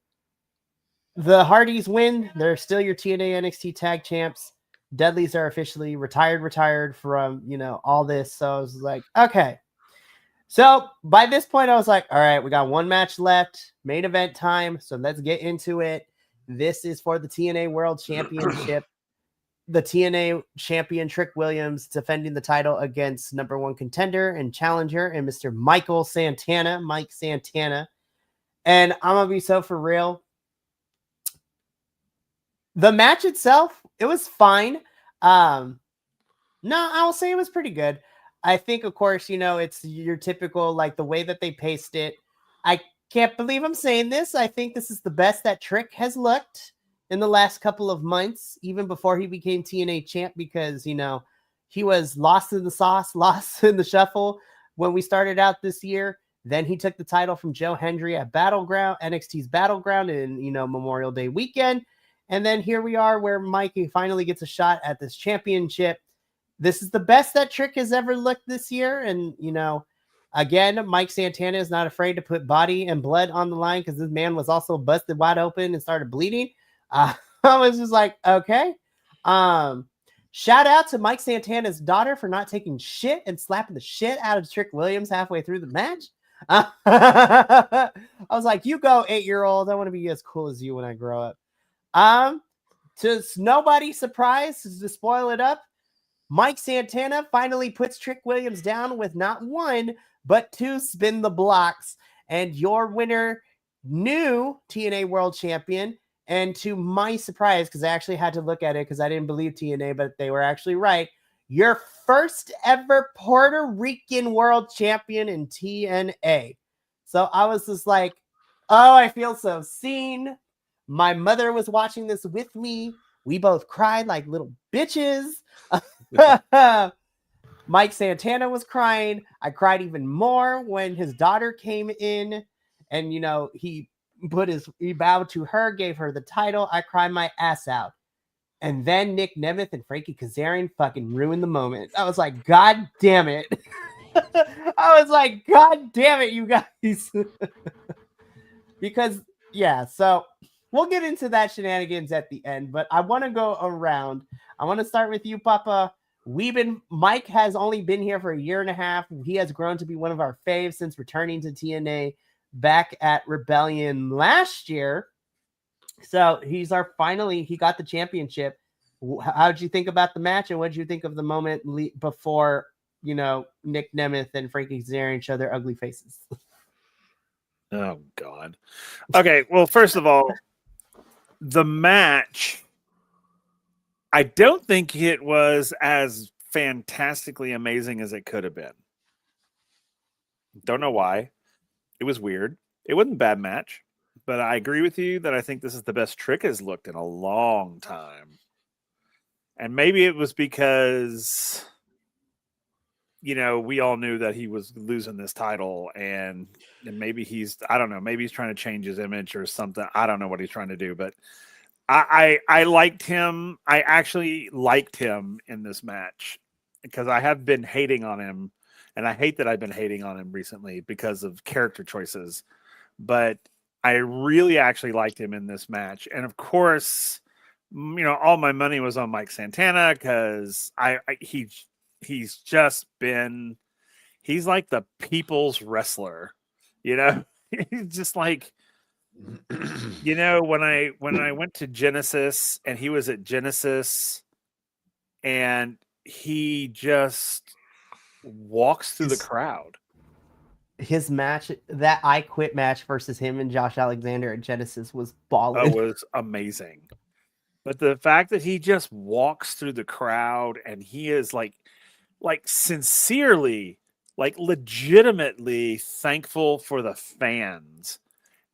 [SPEAKER 1] the Hardys win. They're still your TNA NXT tag champs. Dudleys are officially retired from, all this. So I was like, okay. So by this point, I was like, all right, we got one match left, main event time. So let's get into it. This is for the TNA World Championship. The TNA champion Trick Williams defending the title against number one contender and challenger and Mr. Mike Santana. And I'm going to be so for real. The match itself, it was fine. No, I will say it was pretty good. I think, of course, it's your typical, like the way that they paced it. I can't believe I'm saying this. I think this is the best that Trick has looked in the last couple of months, even before he became TNA champ, because, he was lost in the sauce, lost in the shuffle when we started out this year. Then he took the title from Joe Hendry at NXT's Battleground in, Memorial Day weekend. And then here we are where Mikey finally gets a shot at this championship. This is the best that Trick has ever looked this year. And, again, Mike Santana is not afraid to put body and blood on the line because this man was also busted wide open and started bleeding. I was just like, okay. Shout out to Mike Santana's daughter for not taking shit and slapping the shit out of Trick Williams halfway through the match. I was like, you go 8-year-old. I want to be as cool as you when I grow up. To nobody's surprise, to spoil it up, Mike Santana finally puts Trick Williams down with not one, but two spin the blocks. And your winner, new TNA World Champion, and to my surprise, because I actually had to look at it because I didn't believe TNA, but they were actually right, your first ever Puerto Rican World Champion in TNA. So I was just like, oh, I feel so seen. My mother was watching this with me. We both cried like little bitches. Mike Santana was crying. I cried even more when his daughter came in and, you know, he bowed to her, gave her the title. I cried my ass out. And then Nick Nemeth and Frankie Kazarian fucking ruined the moment. I was like, God damn it. I was like, God damn it, you guys. Because, yeah, so we'll get into that shenanigans at the end, but I want to go around. I want to start with you, Papa. Mike has only been here for a year and a half. He has grown to be one of our faves since returning to TNA back at Rebellion last year. So he got the championship. How did you think about the match, and what did you think of the moment before, you know, Nick Nemeth and Frankie Kazarian show their ugly faces?
[SPEAKER 4] Oh, God. Okay, well, first of all, the match, I don't think it was as fantastically amazing as it could have been. Don't know why. It was weird. It wasn't a bad match, but I agree with you that I think this is the best Trick has looked in a long time. And maybe it was because, you know, we all knew that he was losing this title, and maybe I don't know, maybe he's trying to change his image or something. I don't know what he's trying to do, but I liked him. I actually liked him in this match because I have been hating on him, and I hate that I've been hating on him recently because of character choices, but I really actually liked him in this match. And of course, you know, all my money was on Mike Santana because he's like the people's wrestler, you know. He's just like, you know, when I went to Genesis and he was at Genesis and he just walks through the crowd.
[SPEAKER 1] His match, that I Quit match versus him and Josh Alexander at Genesis was balling.
[SPEAKER 4] It was amazing. But the fact that he just walks through the crowd and he is like sincerely, like legitimately thankful for the fans.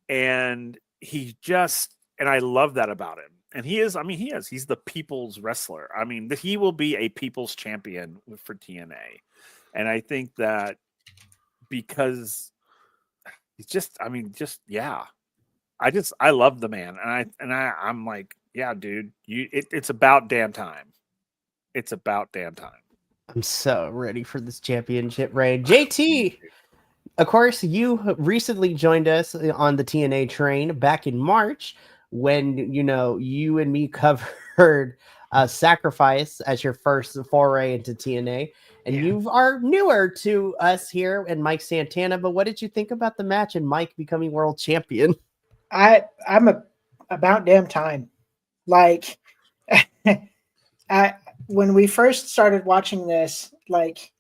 [SPEAKER 4] And and I love that about him. And he's the people's wrestler. I mean, he will be a people's champion for TNA. And I think that because yeah. I love the man. And I'm like, yeah, dude, it's about damn time. It's about damn time.
[SPEAKER 1] I'm so ready for this championship reign. JT, of course, you recently joined us on the TNA train back in March when, you know, you and me covered Sacrifice as your first foray into TNA. And you are newer to us here and Mike Santana. But what did you think about the match and Mike becoming world champion?
[SPEAKER 3] I'm about damn time. Like, when we first started watching this, like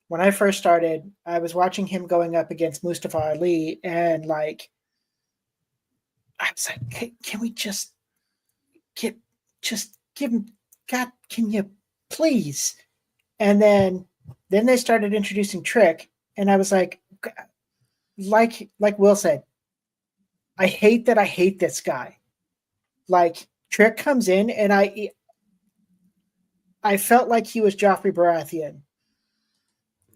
[SPEAKER 3] when I first started, I was watching him going up against Mustafa Ali, and like, I was like, can we just give him, God, can you please? And then they started introducing Trick, and I was like Will said, I hate this guy. Like, Trick comes in, and I felt like he was Joffrey Baratheon.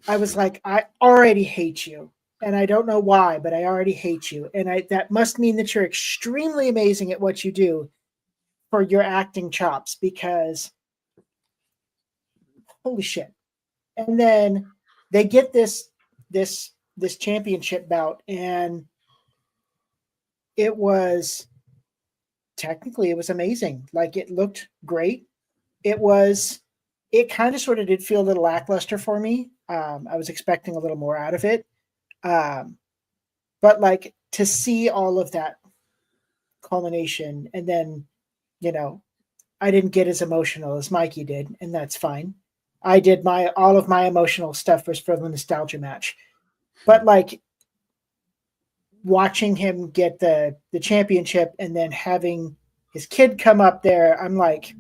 [SPEAKER 3] I was like, I already hate you. And I don't know why, but I already hate you. And that must mean that you're extremely amazing at what you do for your acting chops, because holy shit. And then they get this championship bout, and it was amazing. Like, it looked great. It kind of sort of did feel a little lackluster for me. I was expecting a little more out of it. But like, to see all of that culmination and then you know, I didn't get as emotional as Mikey did, and that's fine. I did all of my emotional stuff was for the nostalgia match. But like watching him get the championship and then having his kid come up there, I'm like,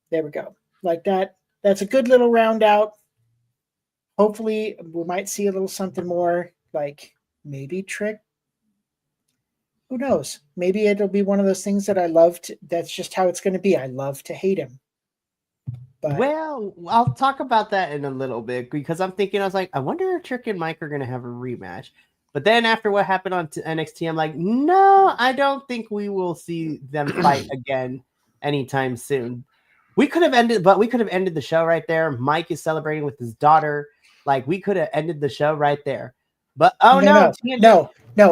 [SPEAKER 3] there we go. Like that's a good little round out. Hopefully we might see a little something more, like maybe Trick. Who knows? Maybe it'll be one of those things that I loved. That's just how it's going to be. I love to hate him. But
[SPEAKER 1] well, I'll talk about that in a little bit because I'm thinking, I was like, I wonder if Trick and Mike are going to have a rematch. But then after what happened on NXT, I'm like, no, I don't think we will see them fight again anytime soon. We could have ended the show right there. Mike is celebrating with his daughter. Like, we could have ended the show right there. But no,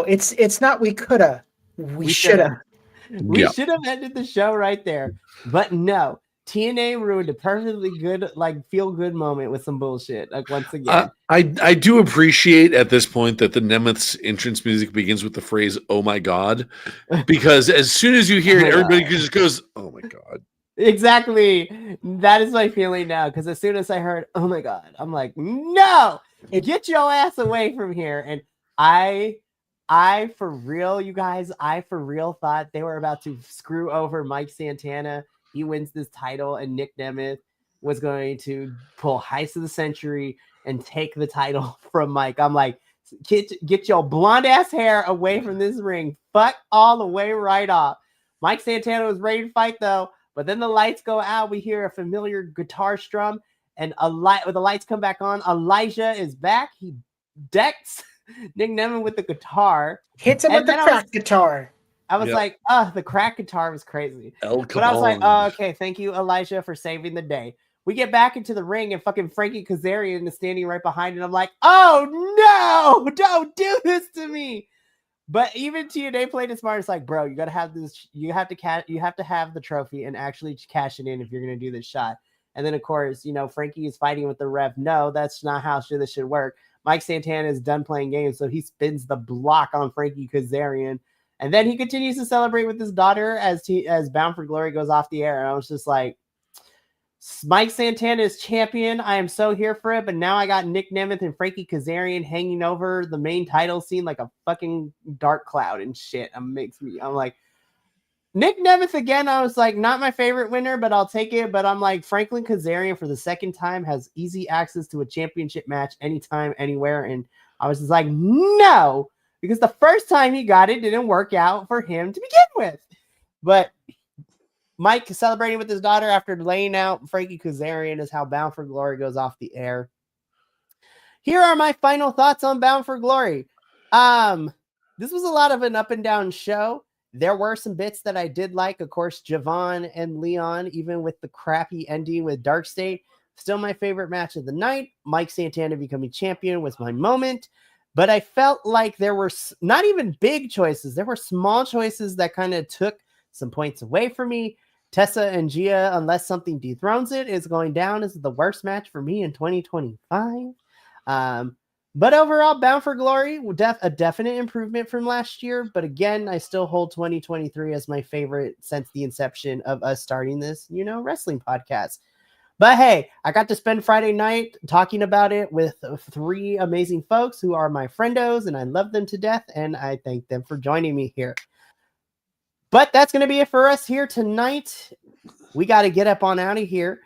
[SPEAKER 3] it's not. We coulda. We shoulda.
[SPEAKER 1] We should have ended the show right there. But no. TNA ruined a perfectly good, like, feel-good moment with some bullshit. Like, once again,
[SPEAKER 2] I do appreciate at this point that the Nemeth's entrance music begins with the phrase "Oh my God," because as soon as you hear it, everybody just goes, "Oh my God!"
[SPEAKER 1] Exactly. That is my feeling now. Because as soon as I heard "Oh my God," I'm like, "No, get your ass away from here!" And I for real, you guys, I for real thought they were about to screw over Mike Santana. He wins this title, and Nick Nemeth was going to pull Heist of the Century and take the title from Mike. I'm like, get your blonde ass hair away from this ring. Fuck all the way right off. Mike Santana was ready to fight though, but then the lights go out. We hear a familiar guitar strum, and when the lights come back on, Elijah is back. He decks Nick Nemeth with the guitar.
[SPEAKER 3] Hits him with the crack guitar.
[SPEAKER 1] I was like, the crack guitar was crazy. But I was like, okay, thank you, Elijah, for saving the day. We get back into the ring, and fucking Frankie Kazarian is standing right behind it. I'm like, oh, no, don't do this to me. But even TNA played it smart. It's like, bro, you got to have this. You have to have the trophy and actually cash it in if you're going to do this shot. And then, of course, Frankie is fighting with the ref. No, that's not how this should work. Mike Santana is done playing games, so he spins the block on Frankie Kazarian. And then he continues to celebrate with his daughter as Bound for Glory goes off the air. And I was just like, Mike Santana is champion. I am so here for it. But now I got Nick Nemeth and Frankie Kazarian hanging over the main title scene like a fucking dark cloud and shit. I'm like, Nick Nemeth again. I was like, not my favorite winner, but I'll take it. But I'm like, Franklin Kazarian for the second time has easy access to a championship match anytime, anywhere. And I was just like, no. Because the first time he got it didn't work out for him to begin with. But Mike celebrating with his daughter after laying out Frankie Kazarian is how Bound for Glory goes off the air. Here are my final thoughts on Bound for Glory. This was a lot of an up and down show. There were some bits that I did like. Of course, Javon and Leon, even with the crappy ending with Dark State, still my favorite match of the night. Mike Santana becoming champion was my moment. But I felt like there were not even big choices. There were small choices that kind of took some points away from me. Tessa and Gia, unless something dethrones it, is going down as the worst match for me in 2025. But overall, Bound for Glory, a definite improvement from last year. But again, I still hold 2023 as my favorite since the inception of us starting this, wrestling podcast. But hey, I got to spend Friday night talking about it with 3 amazing folks who are my friendos, and I love them to death, and I thank them for joining me here. But that's going to be it for us here tonight. We got to get up on out of here.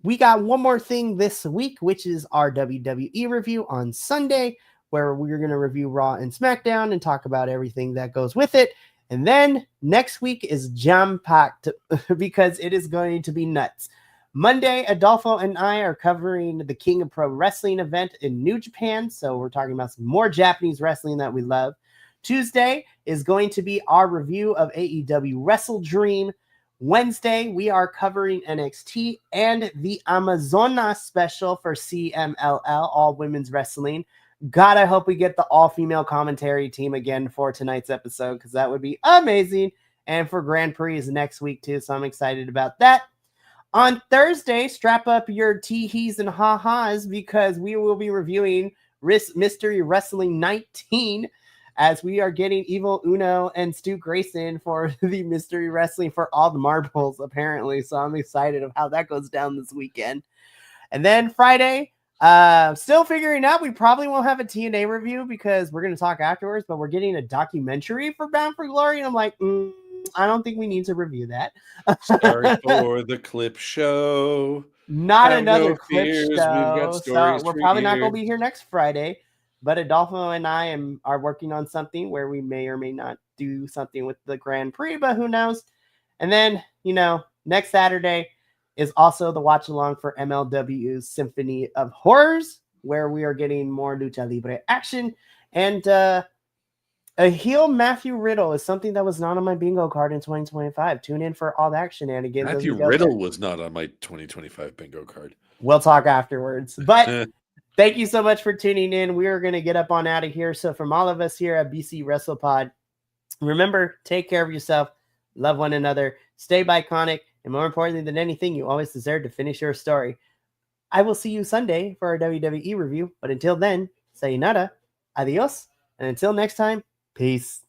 [SPEAKER 1] We got one more thing this week, which is our WWE review on Sunday, where we're going to review Raw and SmackDown and talk about everything that goes with it. And then next week is jam-packed because it is going to be nuts. Monday, Adolfo and I are covering the King of Pro Wrestling event in New Japan. So we're talking about some more Japanese wrestling that we love. Tuesday is going to be our review of AEW Wrestle Dream. Wednesday, we are covering NXT and the Amazonas special for CMLL, All Women's Wrestling. God, I hope we get the all-female commentary team again for tonight's episode because that would be amazing. And for Grand Prix is next week too, so I'm excited about that. On Thursday, strap up your tee-hees and ha-has because we will be reviewing Mystery Wrestling 19. as we are getting Evil Uno and Stu Grayson for the mystery wrestling for all the marbles, apparently. So I'm excited of how that goes down this weekend. And then Friday, still figuring out, we probably won't have a TNA review because we're going to talk afterwards, but we're getting a documentary for Bound for Glory. And I'm like, I don't think we need to review that.
[SPEAKER 2] Sorry for the clip show.
[SPEAKER 1] Not
[SPEAKER 2] Have
[SPEAKER 1] another
[SPEAKER 2] no
[SPEAKER 1] clip
[SPEAKER 2] fears, we've
[SPEAKER 1] show.
[SPEAKER 2] got
[SPEAKER 1] So
[SPEAKER 2] stories
[SPEAKER 1] we're
[SPEAKER 2] for
[SPEAKER 1] probably not going
[SPEAKER 2] years.
[SPEAKER 1] to be here next Friday. But Adolfo and I are working on something where we may or may not do something with the Grand Prix, but who knows? And then, next Saturday is also the watch along for MLW's Symphony of Horrors, where we are getting more Lucha Libre action. And a heel Matthew Riddle is something that was not on my bingo card in 2025. Tune in for all that shenanigans.
[SPEAKER 2] Matthew Riddle was not on my 2025 bingo card.
[SPEAKER 1] We'll talk afterwards. But thank you so much for tuning in. We are going to get up on out of here. So from all of us here at BC WrestlePod, remember, take care of yourself, love one another, stay Bi-Conic, and more importantly than anything, you always deserve to finish your story. I will see you Sunday for our WWE review. But until then, sayonara, adios, and until next time, peace.